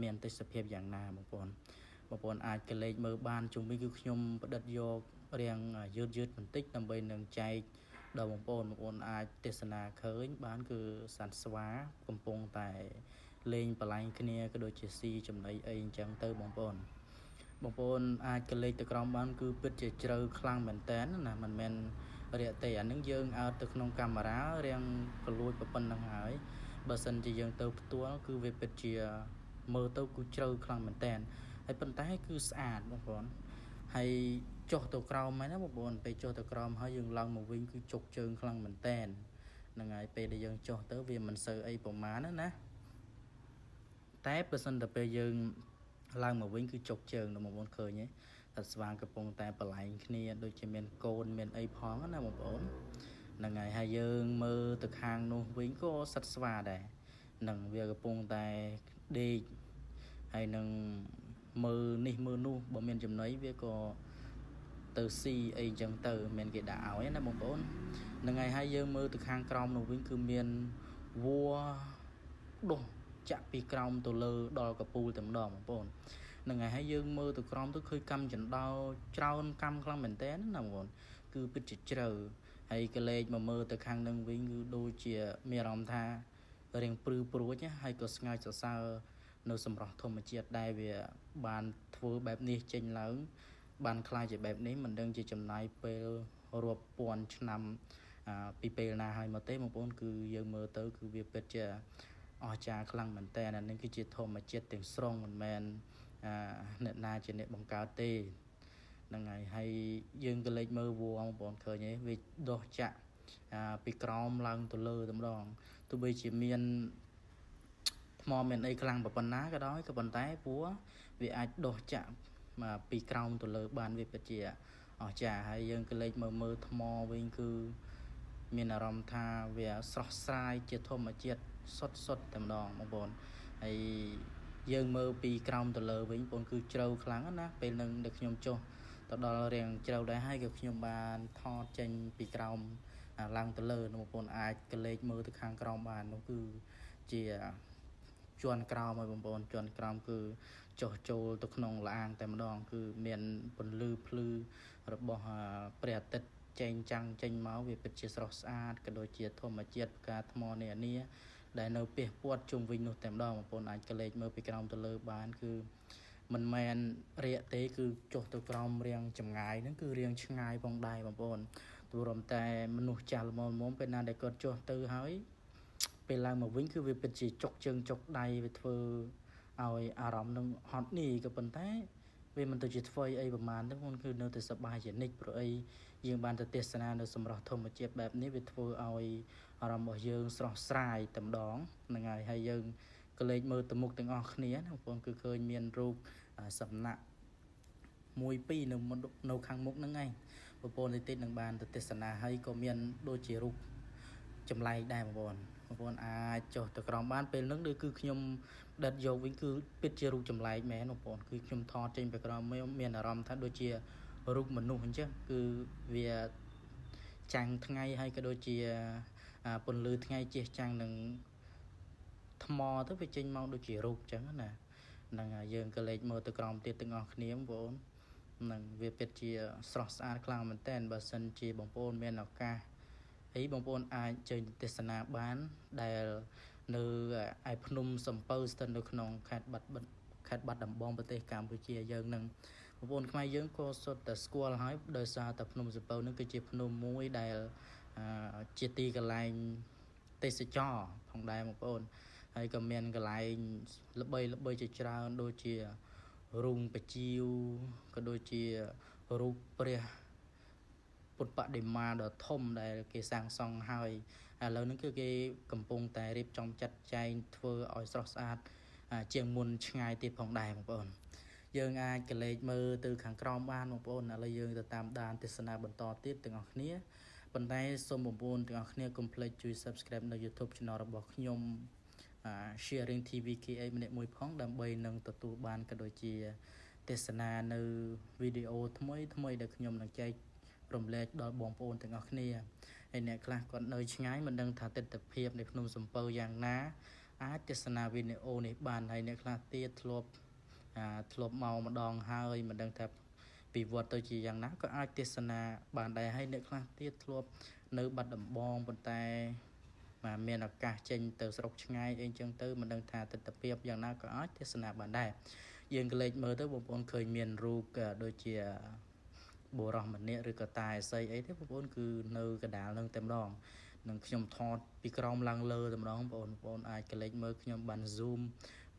មានទេសភាពយ៉ាងណាបងប្អូនអាចកលេចមើលបានជុំវិញគឺខ្ញុំផ្ដិតយករៀងយឺតបន្តិចដើម្បីនឹងចែកដល់បងប្អូនអាចទេសនាឃើញបានគឺសត្វស្វាកំពុងតែលេងបលែងគ្នាក៏ដូចជាស៊ីចំណីអីអញ្ចឹងទៅបងប្អូនអាចកលេចទៅក្រោមបានគឺពិតជាជ្រៅខ្លាំងមែនតើណាមិនមែនរាក់ទេអានឹងយើងអើតទៅក្នុងកាមេរ៉ារៀងក៏លួចប៉ុណ្្នឹងហើយបើសិនជាយើងទៅផ្ទាល់គឺវាពិតជាមើលទៅគឺជ្រៅខ្លាំងមែនតើហើយប៉ុន្តែគឺស្អាតបងប្អូនហើយចុះទៅក្រោមហ្នឹងណាបងប្អូនពេលចុះទៅក្រោមហើយយើងឡើងមកវិញគឺជុកជើងខ្លាំងមែនតើហ្នឹងហើយពេលដែលយើងចុះទៅវាមិនសូវអីប្រមាណណាតែបើសិនតែពេលយើងឡើងមកវិញគឺជុកជើងបងប្អូនឃើញទេតែស្វាកំពុងតែបលែងគ្នាដូចជាមានកូនមានអីផងណាបងប្អូនហ្នឹងហើយយើងមើលទៅខាងនោះវិញក៏សត្វស្វាដែរនឹងវាកំពុងតែដេកហើយនឹងមើលនេះមើលនោះបើមានចំណីវាក៏ទៅស៊ីអីចឹងទៅមានគេដាក់ឲ្យណាបងប្អូនហ្នឹងហើយយើងមើលទៅខាងក្រោមនោះវិញគឺមានវัวដុះចាក់ពីក្រោមទៅលើដល់កពូលតែម្ដងបងប្អូនហ្នឹងហើយយើងមើលទៅក្រោមទៅឃើញកម្មចណ្ដោច្រើនកម្មខ្លាំងមែនតើណាបងប្អូនគឺពិតជាជ្រៅហើយក៏លេចមកមើលទៅខាងនឹងវិញគឺដូចជាមានអារម្មណ៍ថារៀងព្រឺព្រួចហើយក៏ស្ងើចសរសើរនៅសម្រស់ធម្មជាតិដែលវាបានធ្វើបែបនេះចេញឡើងបានខ្លាចជាបែបនេះមិនដឹងជាចំណាយពេលរាប់ពាន់ឆ្នាំ ពីពេលណាហើយមកទេបងប្អូនគឺយើងមើលទៅគឺវាពិតជាអស្ចារ្យខ្លាំងមែនតើអានេះគឺជាធម្មជាតិទាំងស្រុងមិនមែនអ្នកណាជាអ្នកបង្កើតទេហ្នឹងហើយយើងក៏លេចមើលវងបងប្អូនឃើញទេវាដុះចាក់ពីក្រោមឡើងទៅលើតែម្ដងទោះបីជាមានថ្មមានអីខ្លាំងប៉ុណ្ណាក៏ដោយក៏ប៉ុន្តែព្រោះវាអាចដុះចាក់ពីក្រោមទៅលើបានវាពិតជាអស្ចារ្យហើយយើងក៏លេចមើលថ្មវិញគឺមានអារម្មណ៍ថាវាស្រស់ស្រាយជាធម្មជាតិសុទ្ធតែម្ដងបងប្អូនហើយយើងមើលពីក្រោមទៅលើវិញបងប្អូនគឺជ្រៅខ្លាំងណាស់ពេលនឹងដែលខ្ញុំចុះទៅដល់រាងជ្រៅដែរហើយក៏ខ្ញុំបានថតចេញពីក្រោមឡើងទៅលើបងប្អូនអាចកលេចមើលទៅខាងក្រោមបាននោះគឺជាជាន់ក្រោមហើយបងប្អូនជាន់ក្រោមគឺចុះចូលទៅក្នុងឡាងតែម្ដងគឺមានពន្លឺភ្លឺរបស់ព្រះអាទិត្យចេញចាំងចេញមកវាពិតជាស្រស់ស្អាតក៏ដូចជាធម្មជាតិផ្កាថ្មនេះដែលនៅពាសពាត់ជុំវិញនោះតែម្ដងបងប្អូនអាចកលេចមើលពីក្រោមទៅលើបានគឺមិនមែនរាកទេគឺចុះទៅក្រោមរាងចម្ងាយហ្នឹងគឺរាងឆ្ងាយផងដែរបងប្អូនព្រោះរំតែមនុស្សចាស់ល្មមពេលណាដែលគាត់ចុះទៅហើយពេលឡើងមកវិញគឺវាពិតជាចុកជើងចុកដៃវាធ្វើឲ្យអារម្មណ៍នឹងហត់នេះក៏ប៉ុន្តែវាមិនទៅជាធ្វើអីប្រហែលទេបងគឺនៅតែសប្បាយជានិច្ចព្រោះអីយើងបានទៅទេសនានៅសម្រស់ធម្មជាតិបែបនេះវាធ្វើឲ្យអារម្មណ៍របស់យើងស្រស់ស្រាយតែម្ដងហ្នឹងហើយយើងក៏លេចមើលទៅមុខទាំងអស់គ្នាណាបងប្អូនគឺឃើញមានរូបសំណាក់1 2នៅខាងមុខហ្នឹងឯងបងប្អូនតិចនឹងបានទៅទេសនាហើយក៏មានដូចជារូបចម្លែកដែរបងប្អូនអាចចុះទៅក្រោមបានពេលហ្នឹងដូចគឺខ្ញុំដិតយកវិញគឺពិតជារូបចម្លែកមែនបងប្អូនគឺខ្ញុំថតចេញពីក្រោមមានអារម្មណ៍ថាដូចជារូបមនុស្សអញ្ចឹងគឺវាចាំងថ្ងៃហើយក៏ដូចជាពន្លឺថ្ងៃជះចាំងនឹងថ្មទៅវាចេញមកដូចជារូបអញ្ចឹងណាហ្នឹងហើយយើងក៏លេចមើលទៅក្រោមទៀតទាំងអស់គ្នាបងប្អូននឹងវាពិតជាស្រស់ស្អាតខ្លាំងមែនតើបើសិនជាបងប្អូនមានឱកាសអីបងប្អូនអាចចេញទេសនាបានដែលនៅឯភ្នំសំពៅស្ថិតនៅក្នុងខេត្តបាត់ដំបងប្រទេសកម្ពុជាយើងនឹងបងប្អូនខ្មែរយើងក៏សុទ្ធតែស្គាល់ហើយដោយសារតែភ្នំសំពៅនឹងគឺជាភ្នំមួយដែលជាទីកន្លែងទេសចរផងដែរបងប្អូនហើយក៏មានកន្លែងល្បីជាច្រើនដូចជារូងបជាវក៏ដូចជារូបព្រះពុទ្ធបដិមាដ៏ធំដែលគេសាងសង់ហើយឥឡូវនេះគឺគេកំពុងតែរៀបចំចាត់ចែងធ្វើឲ្យស្រស់ស្អាតជាងមុនឆ្ងាយទៀតផងដែរបងប្អូនយើងអាចកលេចមើលទៅខាងក្រោមបានបងប្អូនឥឡូវយើងទៅតាមដានទេសនាបន្តទៀតទាំងអស់គ្នាប៉ុន្តែសូមបងប្អូនទាំងអស់គ្នាកុំភ្លេចជួយ Subscribe នៅ YouTube Channel របស់ខ្ញុំSharing TV KA ម្នាក់មួយផងដើម្បីនឹងទទួលបានក៏ដូចជាទេសនានៅវីដេអូថ្មីដែលខ្ញុំនឹងចែករំលែកដល់បងប្អូនទាំងអស់គ្នាហើយអ្នកខ្លះគាត់នៅឆ្ងាយមិនដឹងថាទិដ្ឋភាពនៃភ្នំសំពៅយ៉ាងណាអាចទេសនាវីដេអូនេះបានហើយអ្នកខ្លះទៀតធ្លាប់មកម្ដងហើយមិនដឹងថាពីវត្តទៅជាយ៉ាងណាក៏អាចទេសនាបានដែរហើយអ្នកខ្លះទៀតធ្លាប់នៅបាត់ដំបងប៉ុន្តែមានឱកាសចេញទៅស្រុកឆ្ងាយអីចឹងទៅមិនដឹងថាទិដ្ឋភាពយ៉ាងណាក៏អាចទេសនាបានដែរយើងក៏លេចមើលទៅបងប្អូនឃើញមានរូបដូចជាបុរសម្នាក់ឬក៏តាអេសីអីទេបងប្អូនគឺនៅកណ្ដាលនឹងតែម្ដងនឹងខ្ញុំថតពីក្រោមឡើងលើតែម្ដងបងប្អូនអាចកលេចមើលខ្ញុំបាន zoom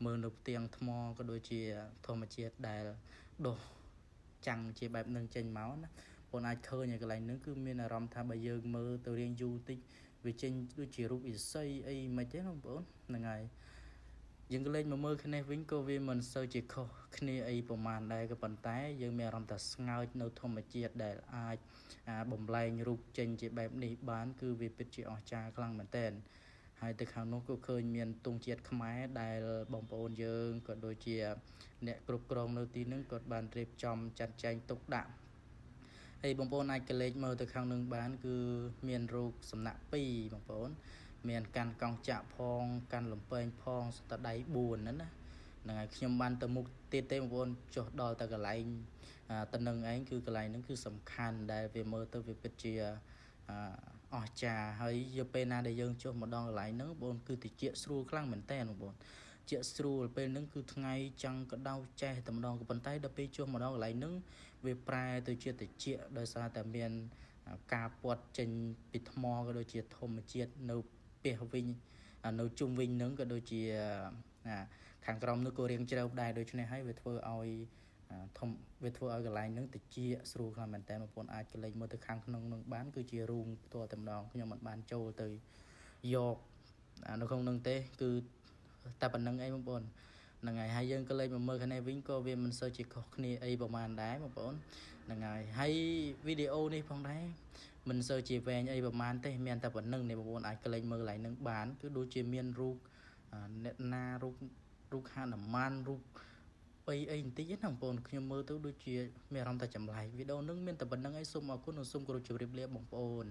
មើលនៅផ្ទាំងថ្មក៏ដូចជាធម្មជាតិដែលដុះចាំងជាបែបនឹងចេញមកណាបងអាចឃើញកន្លែងហ្នឹងគឺមានអារម្មណ៍ថាបើយើងមើលទៅរៀងយូរតិចវាចេញដូចជារូបឥសីអីមិនទេបងប្អូនហ្នឹងហើយយើងក៏លេចមកមើលគ្នាវិញក៏វាមិនសូវជាខុសគ្នាអីប្រហែលដែរក៏ប៉ុន្តែយើងមានអារម្មណ៍ថាស្ងើចនៅធម្មជាតិដែលអាចបំលែងរូបចេញជាបែបនេះបានគឺវាពិតជាអស្ចារ្យខ្លាំងមែនទែនហើយទៅខាងនោះក៏ឃើញមានទង់ជាតិខ្មែរដែលបងប្អូនយើងក៏ដូចជាអ្នកគ្រប់គ្រងនៅទីហ្នឹងក៏បានរៀបចំចាត់ចែងទុកដាក់ហើយបងប្អូនអាចកលេចមើលទៅខាងនឹងបានគឺមានរូបសំណាក់2បងប្អូនមានកាន់កង់ចាក់ផងកាន់លំពែងផងសតដៃ4ហ្នឹងណាហ្នឹងហើយខ្ញុំបានទៅមុខទៀតទេបងប្អូនចុះដល់ទៅកន្លែងទៅនឹងឯងគឺកន្លែងហ្នឹងគឺសំខាន់ដែលវាមើលទៅវាពិតជាអស្ចារ្យហើយយកពេលណាដែលយើងចុះមកដល់កន្លែងហ្នឹងបងប្អូនគឺតិចស្រួលខ្លាំងមែនតើបងប្អូនជាស្រួលពេលហ្នឹងគឺថ្ងៃចាំងកដៅចេះតែម្ដងក៏ប៉ុន្តែដល់ពេលចុះមកដល់កន្លែងហ្នឹងវាប្រែទៅជាតិចដោយសារតែមាន ការពាត់ចេញពីថ្មក៏ដូចជាធម្មជាតិនៅពេលវិញនៅជុំវិញនឹងក៏ដូចជាខាងក្រោមនោះក៏រៀងជ្រៅដែរដូច្នេះហើយវាធ្វើឲ្យកន្លែងហ្នឹងតិចស្រួលខ្លាំងមែនតើបងប្អូនអាចក្លែងមើលទៅខាងក្នុងនឹងបានគឺជារូងផ្ទាល់តែម្ដងខ្ញុំមិនបានចូលទៅយកនៅក្នុងនឹងទេគឺតែប៉ុណ្្នឹងអីបងប្អូនហ្នឹងហើយហើយយើងក៏លេចមកមើលខាងនេះវិញក៏វាមិនសូវជាខុសគ្នាអីប្រហែលដែរបងប្អូនហ្នឹងហើយវីដេអូនេះផងដែរមិនសូវជាវែងអីប្រហែលទេមានតែប៉ុណ្្នឹងនេះបងប្អូនអាចក្លែងមើលកន្លែងហ្នឹងបានគឺដូចជាមានរូបអ្នកណារូបហានុមានរូបអីបន្តិចណាបងប្អូនខ្ញុំមើលទៅដូចជាមានអារម្មណ៍ថាចម្លែកវីដេអូហ្នឹងមានតែប៉ុណ្្នឹងឯងសូមអរគុណនិងសូមគោរពជម្រាបលាបងប្អូន